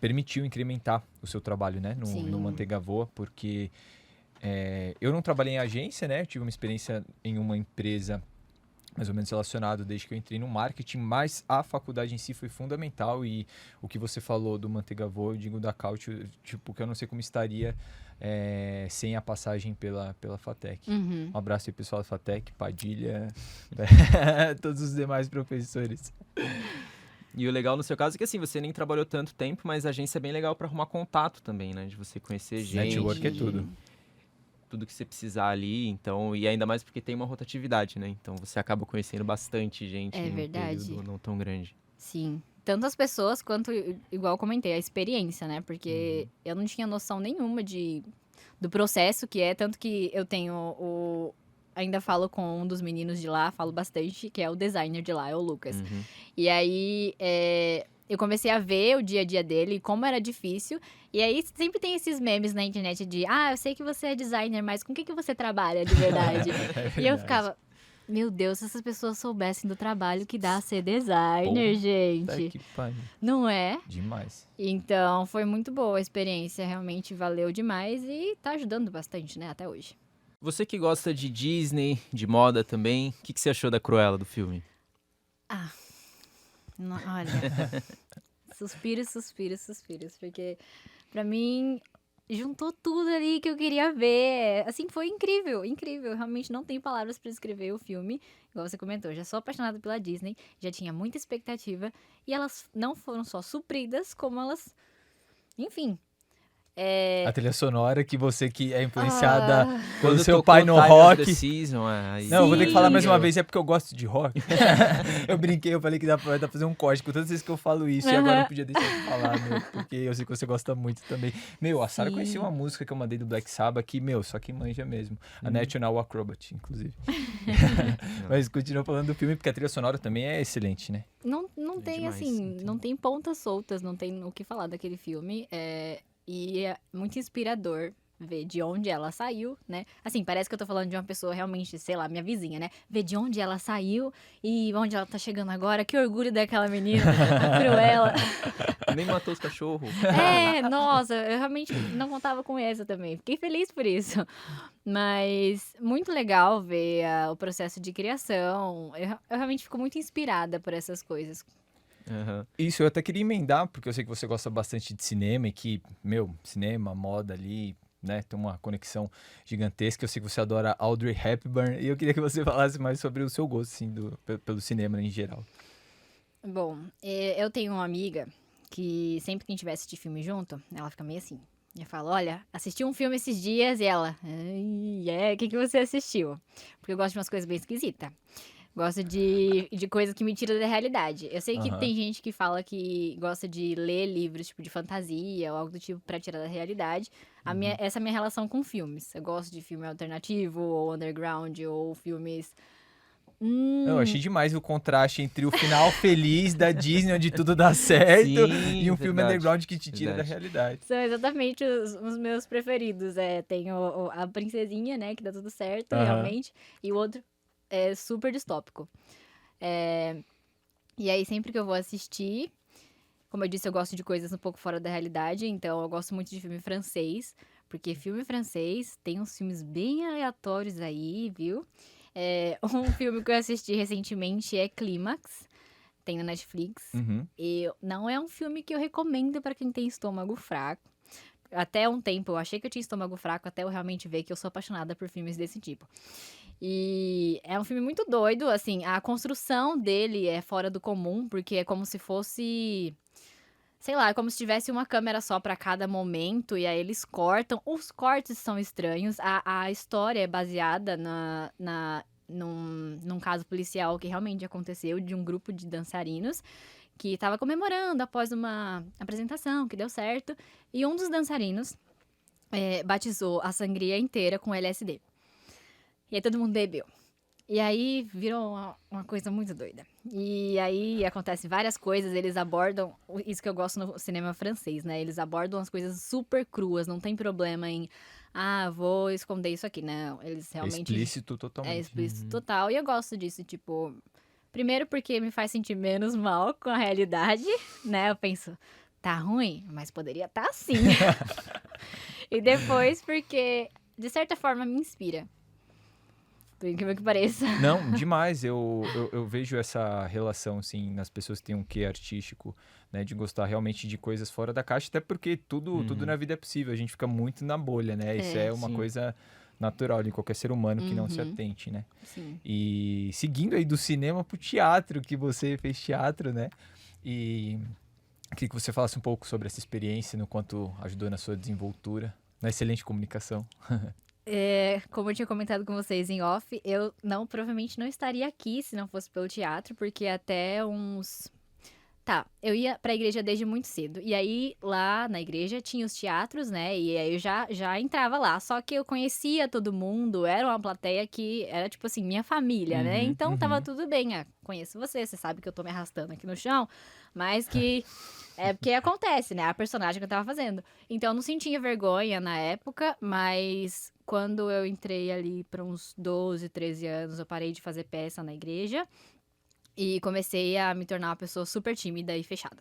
permitiu incrementar o seu trabalho, né, Sim. no Manteiga Voa, porque eu não trabalhei em agência, né, eu tive uma experiência em uma empresa mais ou menos relacionado desde que eu entrei no marketing, mas a faculdade em si foi fundamental e o que você falou do Manteiga Voa, eu digo da Cautio, tipo, que eu não sei como estaria sem a passagem pela FATEC. Uhum. Um abraço aí, pessoal da FATEC, Padilha, todos os demais professores. E o legal no seu caso é que assim, você nem trabalhou tanto tempo, mas a agência é bem legal pra arrumar contato também, né? De você conhecer gente. Network é tudo. Tudo que você precisar ali, então, e ainda mais porque tem uma rotatividade, né? Então você acaba conhecendo bastante gente É em um verdade. período não tão grande. Sim. Tanto as pessoas quanto, igual eu comentei, a experiência, né? Porque eu não tinha noção nenhuma do processo que é. Tanto que eu tenho ainda falo com um dos meninos de lá, falo bastante, que é o designer de lá, é o Lucas. Uhum. E aí, eu comecei a ver o dia a dia dele, como era difícil. E aí, sempre tem esses memes na internet de... Ah, eu sei que você é designer, mas com o que você trabalha de verdade? E eu ficava... Meu Deus, se essas pessoas soubessem do trabalho que dá ser designer, Puta gente. que pariu. Não é? Demais. Então, foi muito boa a experiência. Realmente valeu demais e tá ajudando bastante, né? Até hoje. Você que gosta de Disney, de moda também, o que você achou da Cruella do filme? Olha, suspiros, porque pra mim juntou tudo ali que eu queria ver. Assim, foi incrível, incrível. Realmente não tenho palavras pra descrever o filme. Igual você comentou, já sou apaixonada pela Disney, já tinha muita expectativa e elas não foram só supridas, como elas, enfim. A trilha sonora que você que é influenciada pelo seu tocou pai no Time of rock. the Season, aí... Não, eu vou ter que falar mais uma Sim. vez, é porque eu gosto de rock. Eu brinquei, eu falei que dá pra fazer um código todas as vezes que eu falo isso, e agora eu não podia deixar de falar, meu, porque eu sei que você gosta muito também. Meu, a Sarah Sim. conhecia uma música que eu mandei do Black Sabbath que, meu, só quem manja mesmo. A National Acrobat, inclusive. Mas continua falando do filme, porque a trilha sonora também é excelente, né? Não É tem, demais, assim, muito não bom. tem pontas soltas, não tem o que falar daquele filme. E é muito inspirador ver de onde ela saiu, né? Assim, parece que eu tô falando de uma pessoa realmente, sei lá, minha vizinha, né? Ver de onde ela saiu e onde ela tá chegando agora. Que orgulho daquela menina, a Cruella. Nem matou os cachorros. Nossa, eu realmente não contava com essa também. Fiquei feliz por isso. Mas muito legal ver o processo de criação. Eu realmente fico muito inspirada por essas coisas. Aham. Isso, eu até queria emendar, porque eu sei que você gosta bastante de cinema e que, meu, cinema, moda ali, né, tem uma conexão gigantesca. Eu sei que você adora Audrey Hepburn e eu queria que você falasse mais sobre o seu gosto, assim, pelo cinema em geral. Bom, eu tenho uma amiga que sempre que a gente vai assistir filme junto, ela fica meio assim. Eu falo, olha, assisti um filme esses dias e ela, o que você assistiu? Porque eu gosto de umas coisas bem esquisitas. Gosto de coisas que me tiram da realidade. Eu sei que Aham. tem gente que fala que gosta de ler livros, tipo, de fantasia ou algo do tipo pra tirar da realidade. Essa é a minha relação com filmes. Eu gosto de filme alternativo ou underground ou filmes... Eu achei demais o contraste entre o final feliz da Disney, onde tudo dá certo, Sim, e um filme verdade, underground que te tira da verdade. realidade. São exatamente os meus preferidos. Tem a princesinha, né, que dá tudo certo, Aham. realmente. E o outro é super distópico. E aí, sempre que eu vou assistir, como eu disse, eu gosto de coisas um pouco fora da realidade. Então, eu gosto muito de filme francês. Porque filme francês tem uns filmes bem aleatórios aí, viu? Um filme que eu assisti recentemente é Clímax. Tem na Netflix. Uhum. E não é um filme que eu recomendo pra quem tem estômago fraco. Até um tempo eu achei que eu tinha estômago fraco, até eu realmente ver que eu sou apaixonada por filmes desse tipo. E é um filme muito doido, assim, a construção dele é fora do comum, porque é como se fosse... Sei lá, é como se tivesse uma câmera só pra cada momento, e aí eles cortam. Os cortes são estranhos, a história é baseada num caso policial que realmente aconteceu, de um grupo de dançarinos que estava comemorando após uma apresentação que deu certo, e um dos dançarinos batizou a sangria inteira com LSD. E aí todo mundo bebeu. E aí virou uma coisa muito doida. E aí acontece várias coisas, eles abordam, isso que eu gosto no cinema francês, né? Eles abordam as coisas super cruas, não tem problema em, vou esconder isso aqui. Não, eles É realmente explícito é totalmente. explícito total. E eu gosto disso, tipo, primeiro porque me faz sentir menos mal com a realidade, né? Eu penso, tá ruim, mas poderia estar assim. E depois porque, de certa forma, me inspira. Por incrível que pareça. Não, demais. Eu vejo essa relação, assim, nas pessoas que têm um quê artístico, né? De gostar realmente de coisas fora da caixa, até porque tudo na vida é possível. A gente fica muito na bolha, né? Isso é uma sim. coisa natural de qualquer ser humano que não se Uhum. atente, né? Sim. E seguindo aí do cinema pro teatro, que você fez teatro, né? E queria que você falasse um pouco sobre essa experiência, no quanto ajudou na sua desenvoltura, na excelente comunicação. Como eu tinha comentado com vocês em off, eu provavelmente não estaria aqui se não fosse pelo teatro, porque até uns. Tá, eu ia pra igreja desde muito cedo. E aí, lá na igreja, tinha os teatros, né? E aí eu já entrava lá. Só que eu conhecia todo mundo, era uma plateia que era, tipo assim, minha família, né? Então tava tudo bem. Conheço você, você sabe que eu tô me arrastando aqui no chão, mas que é porque acontece, né? A personagem que eu tava fazendo. Então eu não sentia vergonha na época, mas quando eu entrei ali pra uns 12, 13 anos, eu parei de fazer peça na igreja. E comecei a me tornar uma pessoa super tímida e fechada.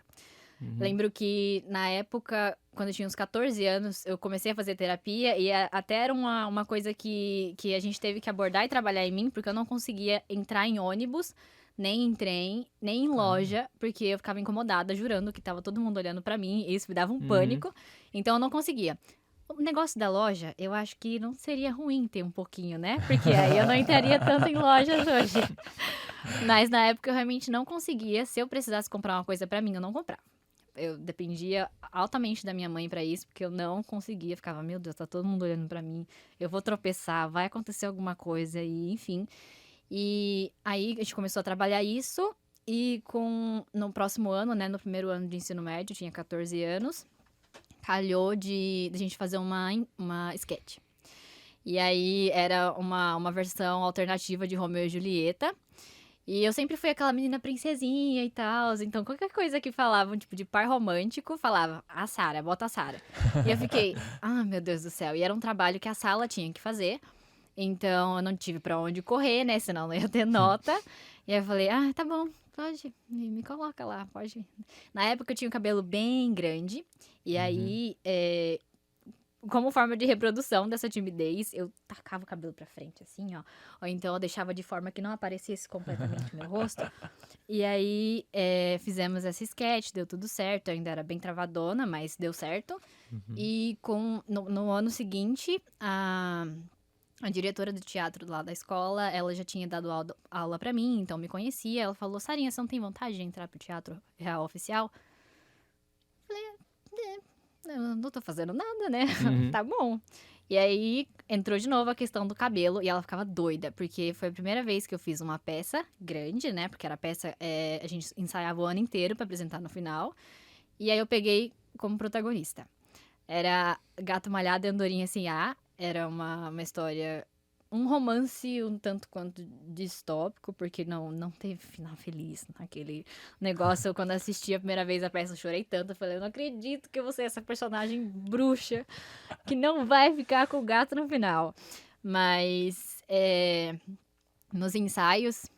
Lembro que na época, quando eu tinha uns 14 anos, eu comecei a fazer terapia e até era uma coisa que a gente teve que abordar e trabalhar em mim, porque eu não conseguia entrar em ônibus, nem em trem, nem em loja, porque eu ficava incomodada, jurando que tava todo mundo olhando pra mim, e isso me dava um pânico, então eu não conseguia. O negócio da loja, eu acho que não seria ruim ter um pouquinho, né? Porque aí eu não entraria tanto em lojas hoje. Mas na época eu realmente não conseguia. Se eu precisasse comprar uma coisa pra mim, eu não comprava. Eu dependia altamente da minha mãe pra isso, porque eu não conseguia. Ficava, meu Deus, tá todo mundo olhando pra mim. Eu vou tropeçar, vai acontecer alguma coisa e enfim. E aí a gente começou a trabalhar isso e no próximo ano, né, no primeiro ano de ensino médio, eu tinha 14 anos, calhou de a gente fazer uma sketch. E aí era uma versão alternativa de Romeu e Julieta. E eu sempre fui aquela menina princesinha e tal. Então, qualquer coisa que falavam, tipo, de par romântico, falava, a Sara, bota a Sara. E eu fiquei, meu Deus do céu. E era um trabalho que a sala tinha que fazer. Então, eu não tive pra onde correr, né? Senão não ia ter nota. E aí eu falei, tá bom, pode, me coloca lá, pode. Na época eu tinha o cabelo bem grande. E aí, como forma de reprodução dessa timidez, eu tacava o cabelo pra frente, assim, ó. Ou então eu deixava de forma que não aparecesse completamente meu rosto. E aí, fizemos essa sketch, deu tudo certo. Eu ainda era bem travadona, mas deu certo. E no ano seguinte, a diretora do teatro lá da escola, ela já tinha dado aula pra mim, então me conhecia. Ela falou, Sarinha, você não tem vontade de entrar pro teatro real oficial? Eu não tô fazendo nada, né? Tá bom. E aí, entrou de novo a questão do cabelo e ela ficava doida, porque foi a primeira vez que eu fiz uma peça grande, né? Porque era peça, a gente ensaiava o ano inteiro pra apresentar no final. E aí eu peguei como protagonista. Era Gato Malhado e Andorinha S.A. Era uma história, um romance um tanto quanto distópico, porque não teve final feliz naquele negócio. Eu, quando assisti a primeira vez a peça, eu chorei tanto. Eu falei, eu não acredito que eu vou ser essa personagem bruxa que não vai ficar com o gato no final. Mas nos ensaios,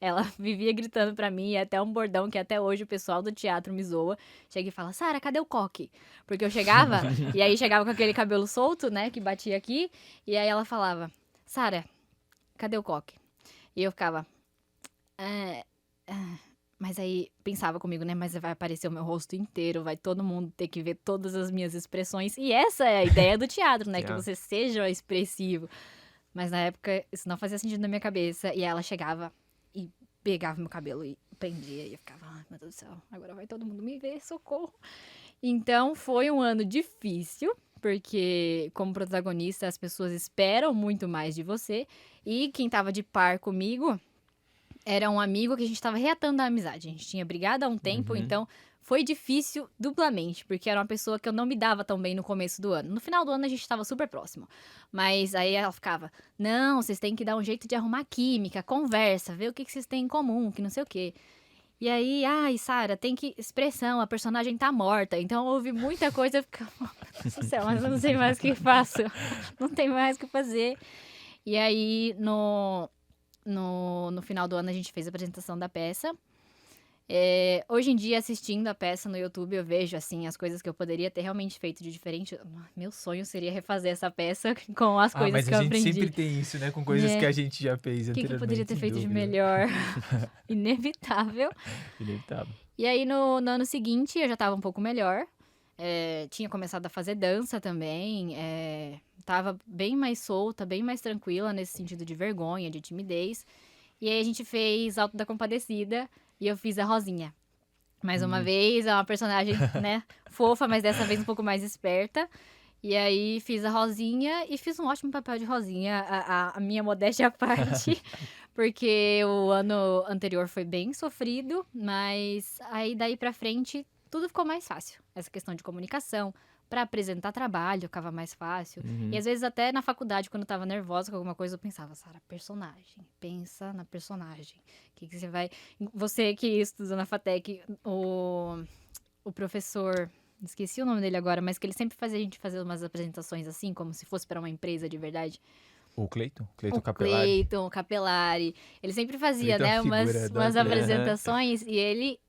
ela vivia gritando pra mim, e até um bordão que até hoje o pessoal do teatro me zoa. Chega e fala, Sara, cadê o coque? Porque eu chegava, e aí chegava com aquele cabelo solto, né, que batia aqui, e aí ela falava, Sara, cadê o coque? E eu ficava, mas aí pensava comigo, né, mas vai aparecer o meu rosto inteiro, vai todo mundo ter que ver todas as minhas expressões, e essa é a ideia do teatro, né, que você seja expressivo. Mas na época isso não fazia sentido na minha cabeça. E ela chegava e pegava meu cabelo e prendia. E eu ficava, ai meu Deus do céu, agora vai todo mundo me ver, socorro. Então foi um ano difícil, porque como protagonista as pessoas esperam muito mais de você. E quem tava de par comigo era um amigo que a gente tava reatando a amizade. A gente tinha brigado há um tempo, então foi difícil duplamente, porque era uma pessoa que eu não me dava tão bem no começo do ano. No final do ano a gente tava super próximo. Mas aí ela ficava, não, vocês têm que dar um jeito de arrumar química, conversa, ver o que vocês têm em comum, que não sei o quê. E aí, ai, Sara, tem que. Expressão, a personagem tá morta. Então houve muita coisa. Eu ficava, meu Deus do céu, mas eu não sei mais o que faço. Não tem mais o que fazer. E aí, no final do ano, a gente fez a apresentação da peça. Hoje em dia, assistindo a peça no YouTube, eu vejo, assim, as coisas que eu poderia ter realmente feito de diferente. Meu sonho seria refazer essa peça com as coisas mas que a eu gente aprendi. sempre tem isso, né? Com coisas que a gente já fez O que anteriormente. eu poderia ter sem feito de dúvida. melhor? Inevitável. Inevitável. E aí, no ano seguinte, eu já tava um pouco melhor. Tinha começado a fazer dança também. Tava bem mais solta, bem mais tranquila nesse sentido de vergonha, de timidez. E aí, a gente fez Alto da Compadecida e eu fiz a Rosinha. Mais uma vez, é uma personagem, né, fofa, mas dessa vez um pouco mais esperta. E aí, fiz a Rosinha e fiz um ótimo papel de Rosinha, a minha modéstia à parte. Porque o ano anterior foi bem sofrido, mas aí daí pra frente tudo ficou mais fácil. Essa questão de comunicação, pra apresentar trabalho ficava mais fácil. E às vezes até na faculdade, quando eu tava nervosa com alguma coisa, eu pensava, Sara, personagem, pensa na personagem. O que você vai... Você que estuda na FATEC, o professor... Esqueci o nome dele agora, mas que ele sempre fazia a gente fazer umas apresentações assim, como se fosse pra uma empresa de verdade. O Cleiton? Cleiton O Capelari. Cleiton, Capelari. Ele sempre fazia, Cleiton é né, uma figura umas da- apresentações e ele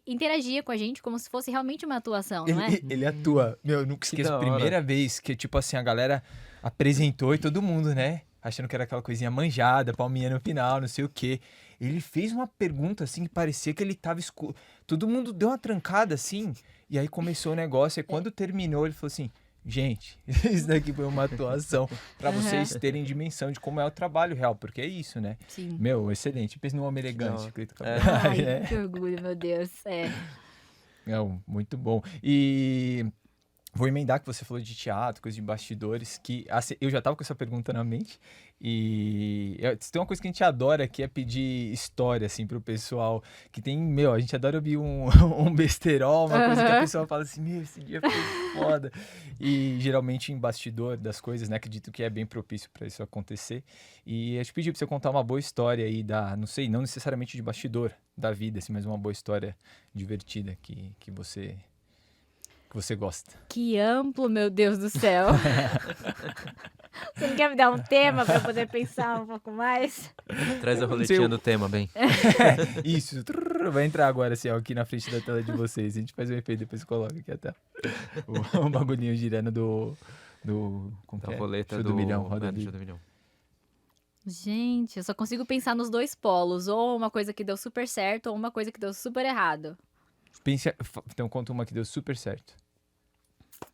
interagia com a gente como se fosse realmente uma atuação, não é? Ele atua. Meu, eu nunca Que esqueço da a hora. primeira vez que, tipo assim, a galera apresentou e todo mundo, né? Achando que era aquela coisinha manjada, palminha no final, não sei o quê. Ele fez uma pergunta, assim, que parecia que ele tava escuro. Todo mundo deu uma trancada, assim, e aí começou o negócio. E quando terminou, ele falou assim... Gente, isso daqui foi uma atuação pra vocês terem dimensão de como é o trabalho real, porque é isso, né? Sim. Meu, excelente. Pensa num homem elegante, hora. Cleiton É. Capelari, Ai, né? que orgulho, meu Deus. Não, muito bom. E vou emendar que você falou de teatro, coisa de bastidores, que assim, eu já tava com essa pergunta na mente. E se tem uma coisa que a gente adora, que é pedir história, assim, pro pessoal. Que tem, meu, a gente adora ouvir um, um besterol, uma coisa que a pessoa fala assim, meu, esse dia foi foda. E geralmente em bastidor das coisas, né, acredito que é bem propício pra isso acontecer. E eu te pedi pra você contar uma boa história aí não sei, não necessariamente de bastidor da vida, assim, mas uma boa história divertida que você gosta. Que amplo, meu Deus do céu. Você não quer me dar um tema pra eu poder pensar um pouco mais? Traz a Não sei, roletinha do tema, bem. Isso, vai entrar agora, assim, ó, aqui na frente da tela de vocês. A gente faz o efeito, depois coloca aqui até o bagulhinho girando como Da que é? roleta Show do milhão, roda do vida. Show do Milhão. Gente, eu só consigo pensar nos dois polos. Ou uma coisa que deu super certo, ou uma coisa que deu super errado. Então conta uma que deu super certo.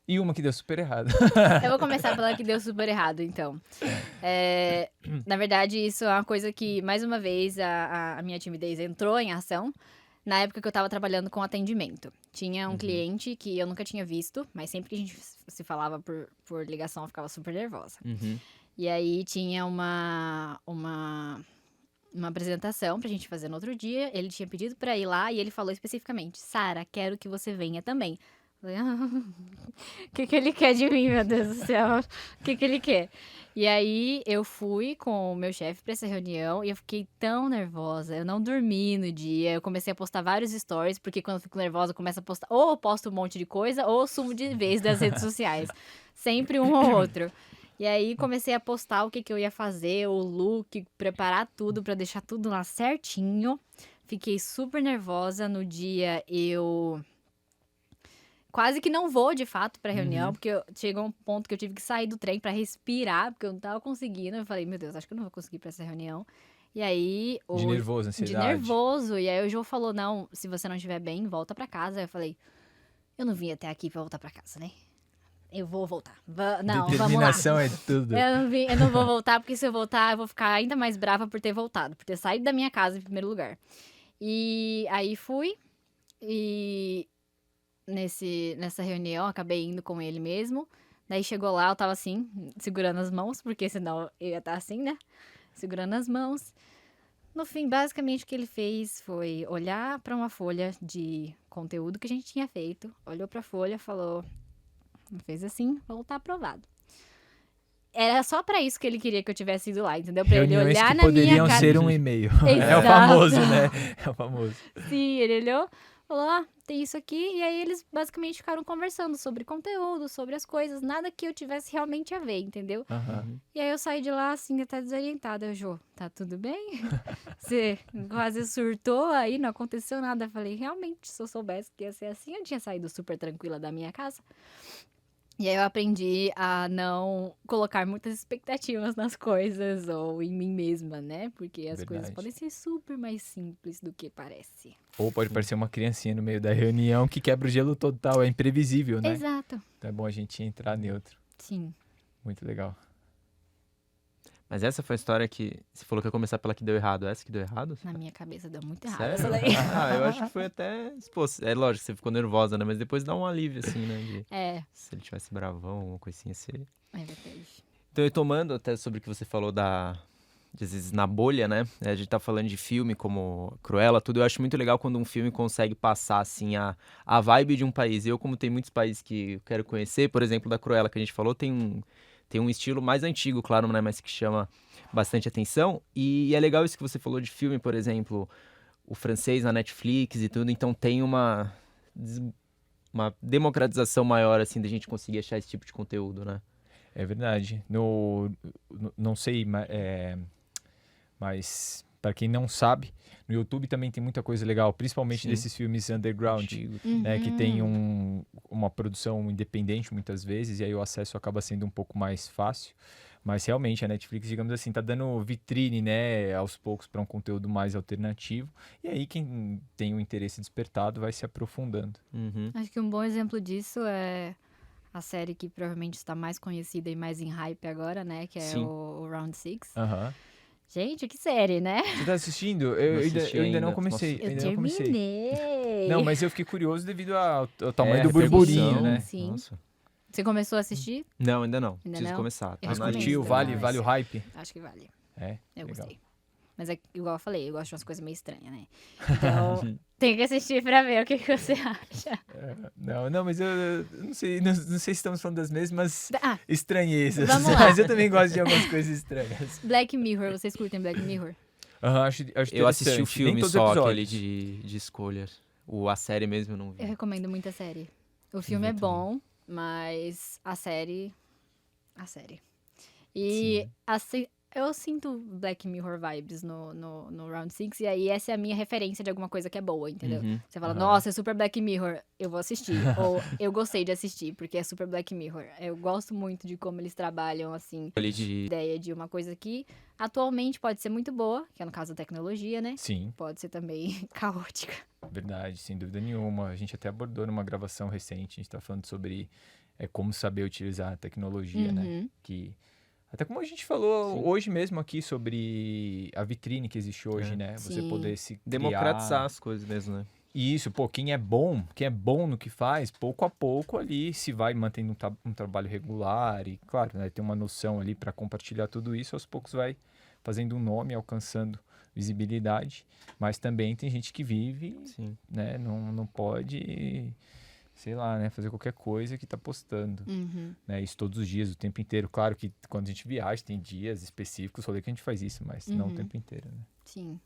E uma que deu super errado. Eu vou começar pela que deu super errado, então. Na verdade, isso é uma coisa que, mais uma vez, a minha timidez entrou em ação na época que eu tava trabalhando com atendimento. Tinha um cliente que eu nunca tinha visto, mas sempre que a gente se falava por ligação, eu ficava super nervosa. E aí tinha uma apresentação pra gente fazer no outro dia. Ele tinha pedido pra ir lá e ele falou especificamente: Sara, quero que você venha também. Eu falei, o que ele quer de mim, meu Deus do céu? O que ele quer? E aí eu fui com o meu chefe pra essa reunião e eu fiquei tão nervosa. Eu não dormi no dia. Eu comecei a postar vários stories, porque quando eu fico nervosa eu começo a postar. Ou eu posto um monte de coisa, ou eu sumo de vez das redes sociais. Sempre um ou outro. E aí comecei a postar o que eu ia fazer, o look, preparar tudo pra deixar tudo lá certinho. Fiquei super nervosa. No dia eu quase que não vou de fato pra reunião, porque chegou um ponto que eu tive que sair do trem pra respirar, porque eu não tava conseguindo. Eu falei, meu Deus, acho que eu não vou conseguir pra essa reunião. E aí... De nervoso, De ansiedade. nervoso. E aí o João falou, não, se você não estiver bem, volta pra casa. Aí eu falei, eu não vim até aqui pra voltar pra casa, né? Eu vou voltar. Não, vamos lá. Determinação é tudo. Eu não vou voltar, porque se eu voltar, eu vou ficar ainda mais brava por ter voltado. Por ter saído da minha casa em primeiro lugar. E aí fui. E nessa reunião, acabei indo com ele mesmo. Daí chegou lá, eu tava assim, segurando as mãos, porque senão eu ia estar assim, né? Segurando as mãos. No fim, basicamente, o que ele fez foi olhar para uma folha de conteúdo que a gente tinha feito, olhou para a folha, falou, fez assim, falou, tá aprovado. Era só pra isso que ele queria que eu tivesse ido lá, entendeu? Pra ele Reuniões olhar que na minha poderiam cara. ser um e-mail. É o Exato. famoso, né? É o famoso. Sim, ele olhou, falou, tem isso aqui. E aí eles basicamente ficaram conversando sobre conteúdo, sobre as coisas. Nada que eu tivesse realmente a ver, entendeu? Aham. E aí eu saí de lá, assim, até desorientada. Eu, Jô, tá tudo bem? Você quase surtou aí, não aconteceu nada. Eu falei, realmente, se eu soubesse que ia ser assim, eu tinha saído super tranquila da minha casa. E aí eu aprendi a não colocar muitas expectativas nas coisas ou em mim mesma, né? Porque as coisas Verdade. podem ser super mais simples do que parece. Ou pode parecer uma criancinha no meio da reunião que quebra o gelo total. É imprevisível, né? Exato. Então é bom a gente entrar neutro. Sim. Muito legal. Mas essa foi a história que você falou que ia começar pela que deu errado. Essa que deu errado? Na minha cabeça deu muito errado Sério? essa daí. Ah, eu acho que foi até... Pô, é lógico, você ficou nervosa, né? Mas depois dá um alívio, assim, né? É, Se ele tivesse bravão, alguma coisinha assim. é verdade. Então, eu tomando até sobre o que você falou de às vezes na bolha, né? A gente tá falando de filme como Cruella, tudo. Eu acho muito legal quando um filme consegue passar, assim, a vibe de um país. Eu, como tem muitos países que eu quero conhecer, por exemplo, da Cruella que a gente falou, tem um estilo mais antigo, claro, né? Mas que chama bastante atenção. E é legal isso que você falou de filme, por exemplo, o francês na Netflix e tudo. Então tem uma democratização maior, assim, da gente conseguir achar esse tipo de conteúdo, né? É verdade. Não sei, mas para quem não sabe, no YouTube também tem muita coisa legal, principalmente Sim. desses filmes underground, Antigo. né, que tem Uhum. uma produção independente muitas vezes, e aí o acesso acaba sendo um pouco mais fácil. Mas realmente a Netflix, digamos assim, tá dando vitrine, né, aos poucos para um conteúdo mais alternativo. E aí quem tem o interesse despertado vai se aprofundando. Uhum. Acho que um bom exemplo disso é a série que provavelmente está mais conhecida e mais em hype agora, né? Que é Sim. o Round Six. Aham. Gente, que série, né? Você tá assistindo? Não assisti Eu ainda não ainda. comecei. Nossa. Eu ainda não comecei. terminei. Não, mas eu fiquei curioso devido ao tamanho É, do burburinho, repercussão. né? Sim. Nossa. Você começou a assistir? Não, ainda não. Ainda Preciso não? começar. Tá Mas na recomendo. curtiu? lista. Vale o hype? Acho que vale. É, Eu legal. gostei. Mas é igual eu falei, eu gosto de umas coisas meio estranhas, né? Então, tem que assistir pra ver o que você acha. Não, mas eu não sei, não sei se estamos falando das mesmas Ah, estranhezas. Vamos lá. Mas eu também gosto de algumas coisas estranhas. Black Mirror, vocês curtem Black Mirror? Aham, acho Eu assisti o interessante. Nem filme todos os só, aquele episódios. de escolhas. A série mesmo eu não vi. Eu recomendo muito a série. O filme é bom, mas a série... E assim, eu sinto Black Mirror vibes no Round Six, e aí essa é a minha referência de alguma coisa que é boa, entendeu? Uhum. Você fala, Aham. nossa, é super Black Mirror, eu vou assistir. Ou eu gostei de assistir, porque é super Black Mirror. Eu gosto muito de como eles trabalham, assim, Ali de... ideia de uma coisa que atualmente pode ser muito boa, que é no caso da tecnologia, né? Sim, Pode ser também caótica. verdade, sem dúvida nenhuma. A gente até abordou numa gravação recente, a gente tá falando sobre como saber utilizar a tecnologia, né? Uhum. Que até como a gente falou Sim. hoje mesmo aqui sobre a vitrine que existe hoje, né? Você Sim. poder se democratizar criar. as coisas mesmo, né? E isso, pô, quem é bom no que faz, pouco a pouco ali se vai mantendo um trabalho regular e, claro, né, tem uma noção ali para compartilhar tudo isso, aos poucos vai fazendo um nome, alcançando visibilidade, mas também tem gente que vive, Sim. né, não pode, sei lá, né, fazer qualquer coisa que tá postando, Uhum. né, isso todos os dias, o tempo inteiro. Claro que quando a gente viaja tem dias específicos, rolê que a gente faz isso, mas não o Uhum. tempo inteiro, né. Sim.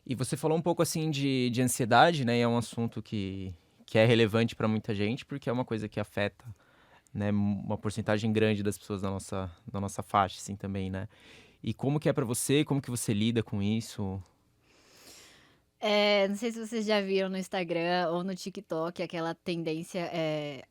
E você falou um pouco assim de ansiedade, né? E é um assunto que é relevante para muita gente, porque é uma coisa que afeta, né, uma porcentagem grande das pessoas da nossa faixa, assim, também, né? E como que é para você? Como que você lida com isso? Não sei se vocês já viram no Instagram ou no TikTok aquela tendência,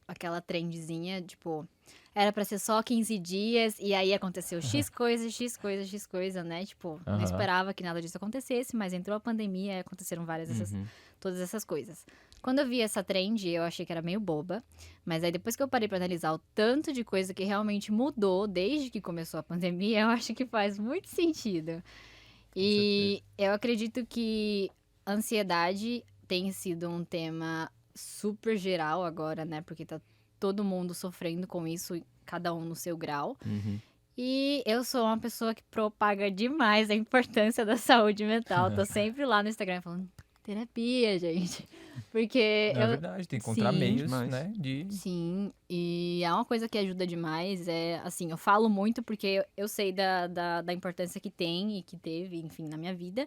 aquela trendzinha, tipo, era pra ser só 15 dias e aí aconteceu X coisa, X coisa, X coisa, né? Tipo, não Aham. esperava que nada disso acontecesse, mas entrou a pandemia e aconteceram várias todas essas coisas. Quando eu vi essa trend, eu achei que era meio boba, mas aí depois que eu parei pra analisar o tanto de coisa que realmente mudou desde que começou a pandemia, eu acho que faz muito sentido. E eu acredito que ansiedade tem sido um tema super geral agora, né? Porque tá todo mundo sofrendo com isso, cada um no seu grau. Uhum. E eu sou uma pessoa que propaga demais a importância da saúde mental. Tô sempre lá no Instagram falando, terapia, gente. Porque Não é verdade, tem que encontrar Sim. meios, Demais. né, de... Sim, e é uma coisa que ajuda demais. É assim, eu falo muito porque eu sei da importância que tem e que teve, enfim, na minha vida.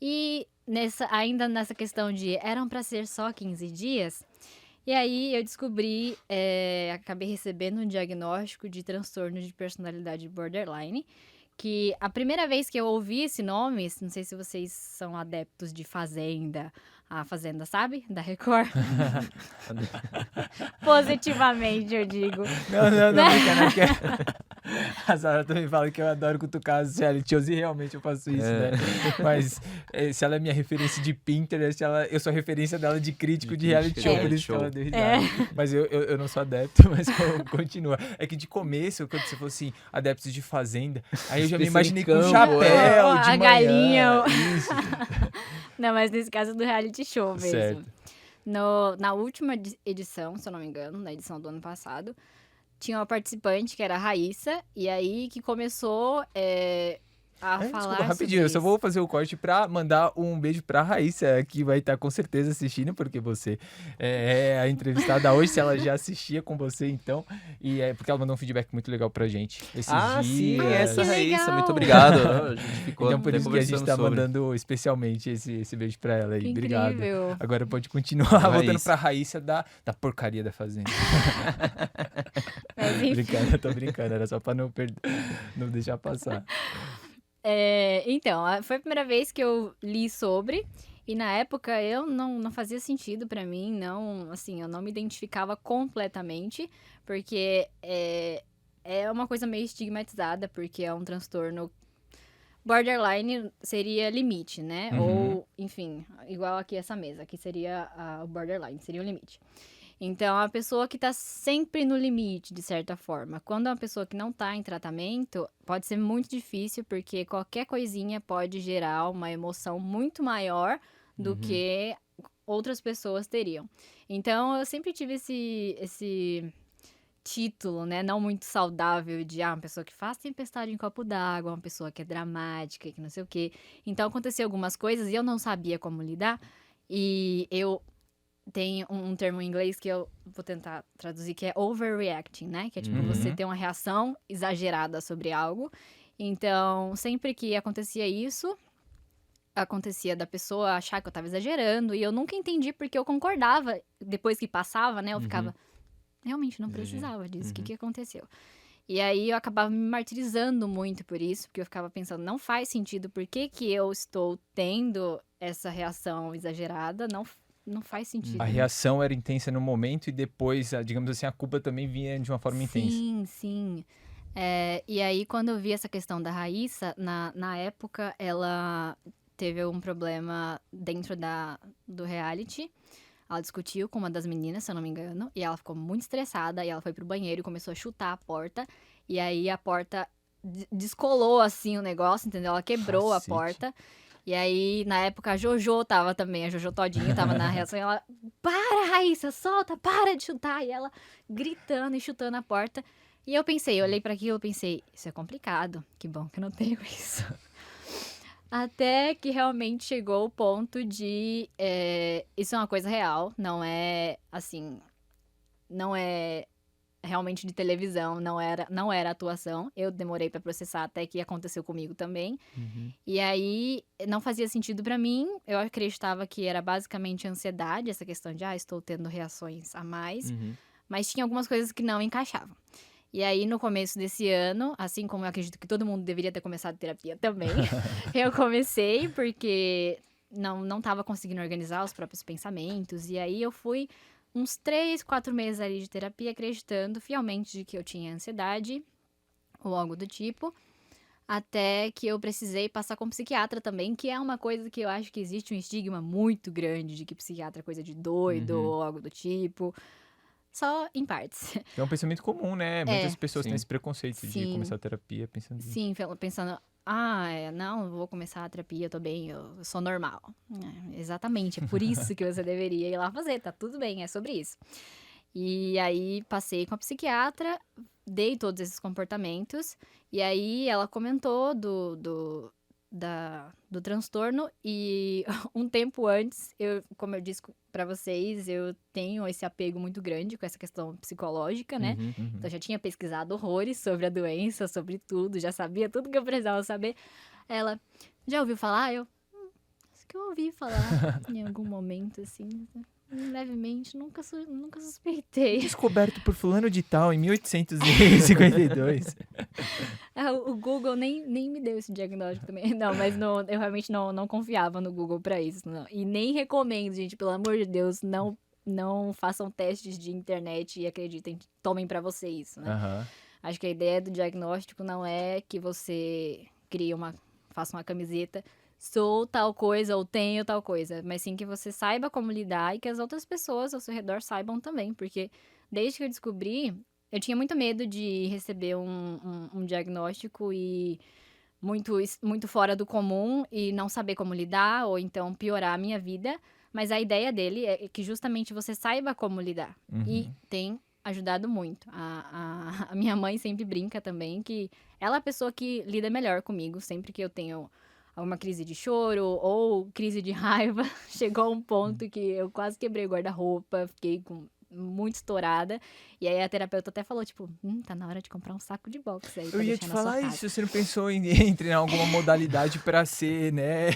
E ainda nessa questão de eram pra ser só 15 dias. E aí eu descobri, acabei recebendo um diagnóstico de transtorno de personalidade borderline. Que a primeira vez que eu ouvi esse nome, não sei se vocês são adeptos de Fazenda, a Fazenda, sabe? Da Record. Positivamente, eu digo. Não, brincando, porque a Sara também fala que eu adoro cutucar as reality shows e realmente eu faço isso, né? Mas se ela é minha referência de Pinterest, eu sou a referência dela de crítico de reality show, por isso que ela deu risada. Mas eu não sou adepto, mas continua. É que de começo, quando você falou assim, adeptos de Fazenda, aí eu já me imaginei com Especificão, chapéu, a de manhã. galinha. Isso, Não, mas nesse caso do reality show mesmo. certo. Na última edição, se eu não me engano, na edição do ano passado, tinha uma participante que era a Raíssa, e aí que começou a falar Desculpa, rapidinho, sobre eu só isso. vou fazer o corte pra mandar um beijo pra Raíssa, que vai estar com certeza assistindo, porque você é a entrevistada hoje, se ela já assistia com você, então, e porque ela mandou um feedback muito legal pra gente esses Sim, dias. essa que Raíssa, legal. muito obrigado. A gente ficou Então, por até isso que a gente conversando tá sobre. mandando especialmente esse beijo pra ela aí. Que Obrigado. incrível. Agora pode continuar Raíssa. voltando pra Raíssa da porcaria da Fazenda. Mas, enfim. Brincando, eu tô brincando, era só pra não deixar passar. Então, foi a primeira vez que eu li sobre, e na época eu não fazia sentido pra mim, não, assim, eu não me identificava completamente, porque é uma coisa meio estigmatizada, porque é um transtorno borderline seria limite, né? Uhum. Ou, enfim, igual aqui essa mesa, aqui seria o borderline, seria o limite. Então, a pessoa que tá sempre no limite, de certa forma. Quando é uma pessoa que não tá em tratamento, pode ser muito difícil, porque qualquer coisinha pode gerar uma emoção muito maior do que outras pessoas teriam. Então, eu sempre tive esse título, né, não muito saudável de uma pessoa que faz tempestade em copo d'água, uma pessoa que é dramática, que não sei o quê. Então, aconteceu algumas coisas e eu não sabia como lidar. E eu tem um termo em inglês que eu vou tentar traduzir, que é overreacting, né? Que é tipo você ter uma reação exagerada sobre algo. Então, sempre que acontecia isso, acontecia da pessoa achar que eu tava exagerando. E eu nunca entendi porque eu concordava. Depois que passava, né? Eu ficava, realmente não precisava disso. O que aconteceu? E aí eu acabava me martirizando muito por isso, porque eu ficava pensando, não faz sentido, por que que eu estou tendo essa reação exagerada? Não faz sentido. A reação era intensa no momento e depois, digamos assim, a culpa também vinha de uma forma intensa. Sim. E aí, quando eu vi essa questão da Raíssa, na época, ela teve um problema dentro do reality. Ela discutiu com uma das meninas, se eu não me engano, e ela ficou muito estressada, e ela foi pro banheiro e começou a chutar a porta. E aí, a porta descolou, assim, o negócio, entendeu? Ela quebrou Cacete. a porta. E aí, na época, a Jojo tava também, a Jojo Todinho tava na reação, e ela, para, Raíssa, solta, para de chutar. E ela gritando e chutando a porta. E eu olhei pra aquilo e pensei, isso é complicado, que bom que eu não tenho isso. Até que realmente chegou o ponto de, isso é uma coisa real, não é, assim, não é realmente de televisão, não era atuação. Eu demorei pra processar até que aconteceu comigo também. E aí, não fazia sentido pra mim. Eu acreditava que era basicamente ansiedade, essa questão de, estou tendo reações a mais. Mas tinha algumas coisas que não encaixavam. E aí, no começo desse ano, assim como eu acredito que todo mundo deveria ter começado terapia também, eu comecei porque não estava conseguindo organizar os próprios pensamentos. E aí, eu fui uns 3, 4 meses ali de terapia, acreditando fielmente de que eu tinha ansiedade ou algo do tipo. Até que eu precisei passar com um psiquiatra também, que é uma coisa que eu acho que existe um estigma muito grande de que psiquiatra é coisa de doido ou algo do tipo. Só em partes. É um pensamento comum, né? Muitas pessoas têm Sim. esse preconceito de Sim. começar a terapia pensando nisso. Sim, pensando, não, eu vou começar a terapia, eu tô bem, eu sou normal. Exatamente, é por isso que você deveria ir lá fazer, tá tudo bem, é sobre isso. E aí passei com a psiquiatra, dei todos esses comportamentos. E aí ela comentou do transtorno. E um tempo antes, como eu disse pra vocês, eu tenho esse apego muito grande com essa questão psicológica, né? Uhum. Então, eu já tinha pesquisado horrores sobre a doença, sobre tudo, já sabia tudo que eu precisava saber. Ela, já ouviu falar? Acho que eu ouvi falar em algum momento, assim, levemente, nunca suspeitei. Descoberto por fulano de tal em 1852. O Google nem me deu esse diagnóstico também. Não, mas eu realmente não confiava no Google pra isso. Não. E nem recomendo, gente, pelo amor de Deus, não façam testes de internet e acreditem, tomem pra você isso, né? Aham. Acho que a ideia do diagnóstico não é que você faça uma camiseta, sou tal coisa ou tenho tal coisa, mas sim que você saiba como lidar e que as outras pessoas ao seu redor saibam também, porque desde que eu descobri, eu tinha muito medo de receber um diagnóstico e muito fora do comum e não saber como lidar ou então piorar a minha vida, mas a ideia dele é que justamente você saiba como lidar. E tem ajudado muito. A minha mãe sempre brinca também que ela é a pessoa que lida melhor comigo sempre que eu tenho alguma crise de choro ou crise de raiva. Chegou um ponto que eu quase quebrei o guarda-roupa, fiquei muito estourada. E aí a terapeuta até falou, tipo, tá na hora de comprar um saco de boxe aí pra Eu ia deixar te na sua falar casa. isso, você não pensou em treinar alguma modalidade pra ser, né,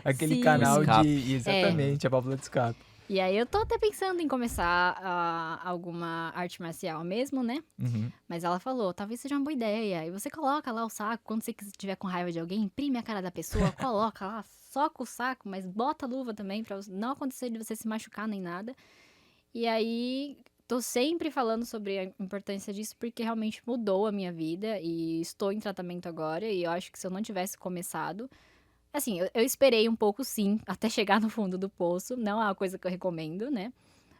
aquele Sim. canal Escape. Exatamente, a válvula de escape. E aí eu tô até pensando em começar alguma arte marcial mesmo, né? Uhum. Mas ela falou, talvez seja uma boa ideia. E você coloca lá o saco, quando você estiver com raiva de alguém, imprime a cara da pessoa, coloca lá, soca o saco, mas bota a luva também pra não acontecer de você se machucar nem nada. E aí, tô sempre falando sobre a importância disso porque realmente mudou a minha vida e estou em tratamento agora. E eu acho que se eu não tivesse começado, assim, eu esperei um pouco sim, até chegar no fundo do poço. Não é uma coisa que eu recomendo, né?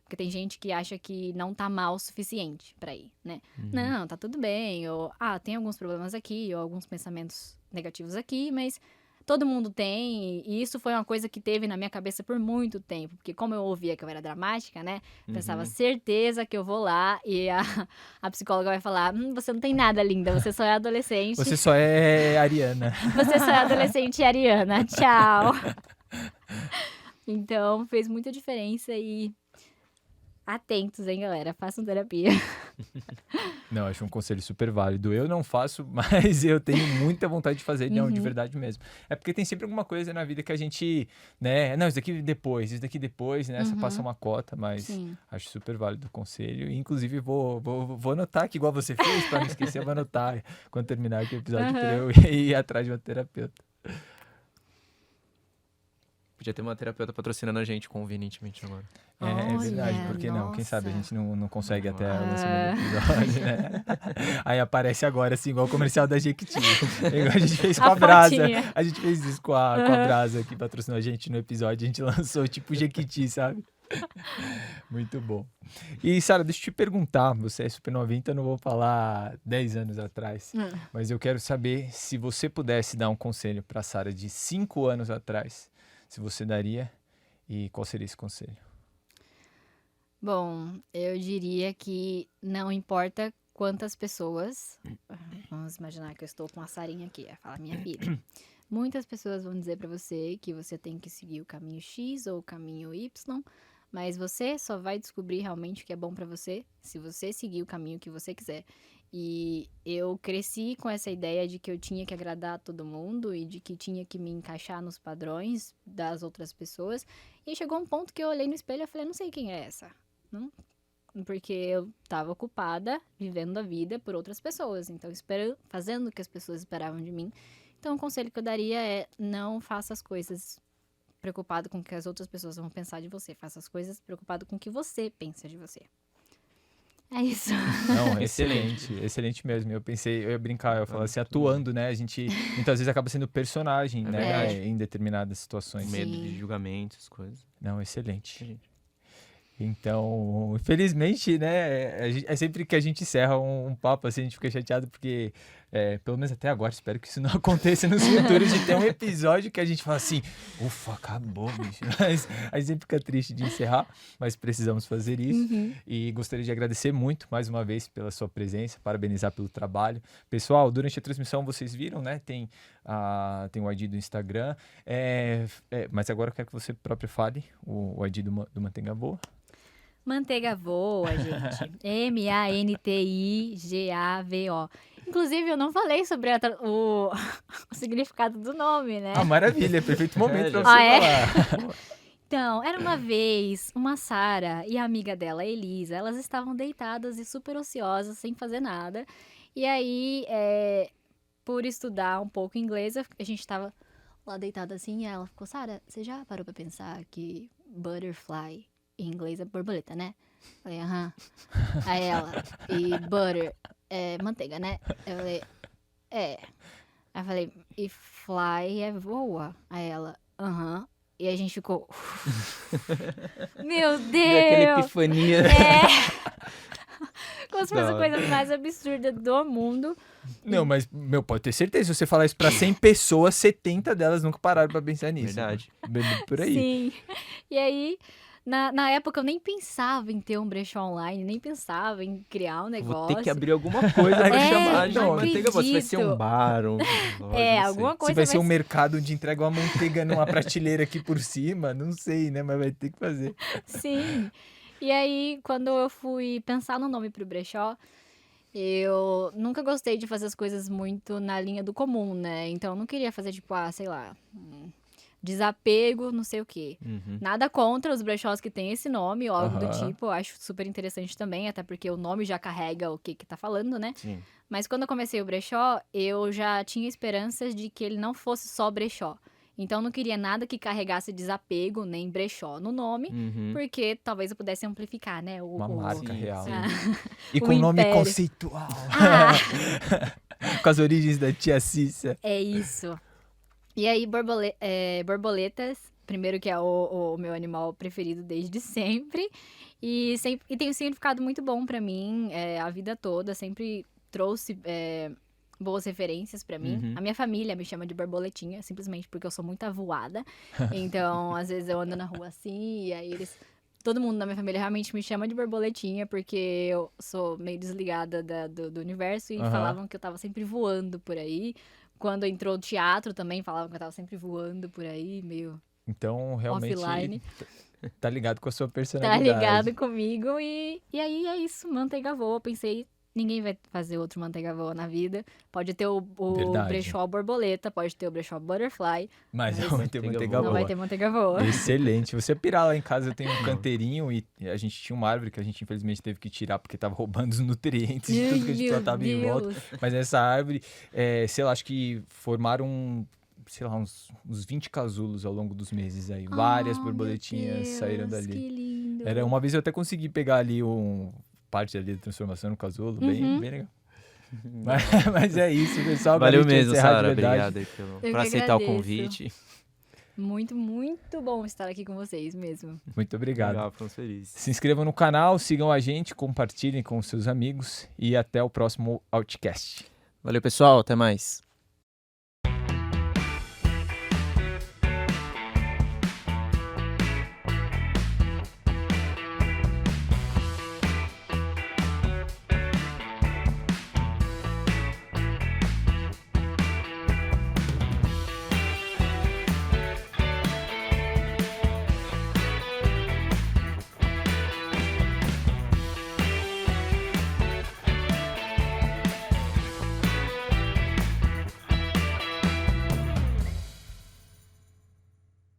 Porque tem gente que acha que não tá mal o suficiente pra ir, né? Não, tá tudo bem. Ou, tem alguns problemas aqui, ou alguns pensamentos negativos aqui, mas todo mundo tem. E isso foi uma coisa que teve na minha cabeça por muito tempo. Porque como eu ouvia que eu era dramática, né? Pensava, certeza que eu vou lá e a psicóloga vai falar, você não tem nada, linda, você só é adolescente. Você só é Ariana. Você só é adolescente e Ariana, tchau. Então, fez muita diferença e atentos, hein, galera? Façam terapia. Não, acho um conselho super válido. Eu não faço, mas eu tenho muita vontade de fazer, não, de verdade mesmo. É porque tem sempre alguma coisa na vida que a gente, né, não, isso daqui depois, né, essa passa uma cota, mas Sim. acho super válido o conselho. E, inclusive, vou anotar aqui, igual você fez, para não esquecer, eu vou anotar quando terminar aqui o episódio para eu ir atrás de uma terapeuta. Podia ter uma terapeuta patrocinando a gente convenientemente agora. É verdade, Olha, por que não? Quem sabe a nossa. gente não consegue até o lançamento do episódio, né? Aí aparece agora, assim, igual o comercial da Jequiti. Igual a gente fez com a Brasa. fotinha. A gente fez isso com a Brasa, que patrocinou a gente no episódio. A gente lançou tipo Jequiti, sabe? Muito bom. E, Sara, deixa eu te perguntar. Você é super novinha, então eu não vou falar 10 anos atrás. Mas eu quero saber se você pudesse dar um conselho pra Sara de 5 anos atrás. Se você daria, e qual seria esse conselho? Bom, eu diria que não importa quantas pessoas. Vamos imaginar que eu estou com a Sarinha aqui, a falar minha filha. Muitas pessoas vão dizer pra você que você tem que seguir o caminho X ou o caminho Y, mas você só vai descobrir realmente o que é bom pra você se você seguir o caminho que você quiser. E eu cresci com essa ideia de que eu tinha que agradar a todo mundo e de que tinha que me encaixar nos padrões das outras pessoas. E chegou um ponto que eu olhei no espelho e falei, não sei quem é essa. Não? Porque eu estava ocupada vivendo a vida por outras pessoas. Então, fazendo o que as pessoas esperavam de mim. Então, o conselho que eu daria é não faça as coisas preocupado com o que as outras pessoas vão pensar de você. Faça as coisas preocupado com o que você pensa de você. É isso. Não, excelente mesmo. Eu ia brincar, eu falava assim, atuando, né? A gente muitas vezes acaba sendo personagem, né? verdade. Em determinadas situações. Medo Sim. de julgamento, essas coisas. Não, excelente. Então, infelizmente, né, é sempre que a gente encerra um papo assim, a gente fica chateado porque, pelo menos até agora, espero que isso não aconteça nos futuros, de ter um episódio que a gente fala assim, ufa, acabou, bicho. Mas a gente sempre fica triste de encerrar, mas precisamos fazer isso. E gostaria de agradecer muito, mais uma vez, pela sua presença, parabenizar pelo trabalho. Pessoal, durante a transmissão vocês viram, né, tem o ID do Instagram, mas agora eu quero que você próprio fale o ID do Manteiga Boa. Manteiga voa, gente. MANTIGAVO. Inclusive, eu não falei sobre o significado do nome, né? Maravilha, perfeito momento pra já você falar. Então, era uma vez uma Sara e a amiga dela, a Elisa, elas estavam deitadas e super ociosas, sem fazer nada. E aí, por estudar um pouco inglês, a gente tava lá deitada assim, e ela ficou, Sara, você já parou pra pensar que butterfly em inglês é borboleta, né? Falei, aham. Aí ela, e butter é manteiga, né? Eu falei, é. Aí eu falei, e fly é voa? Aí ela, aham. E a gente ficou, meu Aquela Deus! epifania. Como se fosse a Da hora. coisa mais absurda do mundo. Não, mas, pode ter certeza, se você falar isso pra 100 pessoas, 70 delas nunca pararam pra pensar nisso. Verdade. Bem por aí. Sim. E aí, na época, eu nem pensava em ter um brechó online, nem pensava em criar um negócio. Vou ter que abrir alguma coisa pra chamar de não manteiga boa. Se vai ser um acredito. bar, um loja, não sei. alguma Se coisa vai ser um mercado onde entrega uma manteiga numa prateleira aqui por cima, não sei, né? Mas vai ter que fazer. Sim. E aí, quando eu fui pensar no nome pro brechó, eu nunca gostei de fazer as coisas muito na linha do comum, né? Então, eu não queria fazer, tipo, sei lá, desapego, não sei o quê. Uhum. Nada contra os brechós que tem esse nome ou algo do Aham. tipo. Eu acho super interessante também, até porque o nome já carrega o que tá falando, né? Sim. Mas quando eu comecei o brechó, eu já tinha esperanças de que ele não fosse só brechó. Então, eu não queria nada que carregasse desapego, nem brechó no nome, Uhum. porque talvez eu pudesse amplificar, né? Uma marca Sim, real. sim. E O com nome império. conceitual. Ah, Com as origens da tia Cissa. é isso. E aí, borboletas, primeiro que é o meu animal preferido desde sempre. E tem um significado muito bom pra mim, a vida toda. Sempre trouxe boas referências pra mim. Uhum. A minha família me chama de borboletinha, simplesmente porque eu sou muito avoada. Então, às vezes eu ando na rua assim, e aí todo mundo da minha família realmente me chama de borboletinha, porque eu sou meio desligada do universo e Aham. falavam que eu tava sempre voando por aí. Quando entrou o teatro também, falavam que eu tava sempre voando por aí, meio Então, realmente, offline. tá ligado com a sua Tá personalidade. ligado comigo. E aí é isso, manteiga voa. Pensei, ninguém vai fazer outro manteiga voa na vida. Pode ter o Verdade. brechó borboleta, pode ter o brechó butterfly. Mas Mas não vai ter manteiga manteiga boa. Não boa. vai ter manteiga voa. Excelente. Você pirar lá em casa, eu tenho um canteirinho e a gente tinha uma árvore que a gente infelizmente teve que tirar porque tava roubando os nutrientes de tudo que a gente Meu plantava em volta. Deus. Mas essa árvore, sei lá, acho que formaram, sei lá, uns 20 casulos ao longo dos meses aí. Várias Oh, borboletinhas meu saíram Deus, dali. Que lindo. Uma vez eu até consegui pegar ali parte ali da transformação no casulo, bem legal. Mas é isso, pessoal. Valeu Pra gente mesmo, encerrar de Sara. verdade. Obrigado aí que por aceitar o agradeço. convite. Muito, muito bom estar aqui com vocês mesmo. Muito obrigado. Legal, ficamos felizes. Se inscrevam no canal, sigam a gente, compartilhem com os seus amigos e até o próximo Outcast. Valeu, pessoal. Até mais.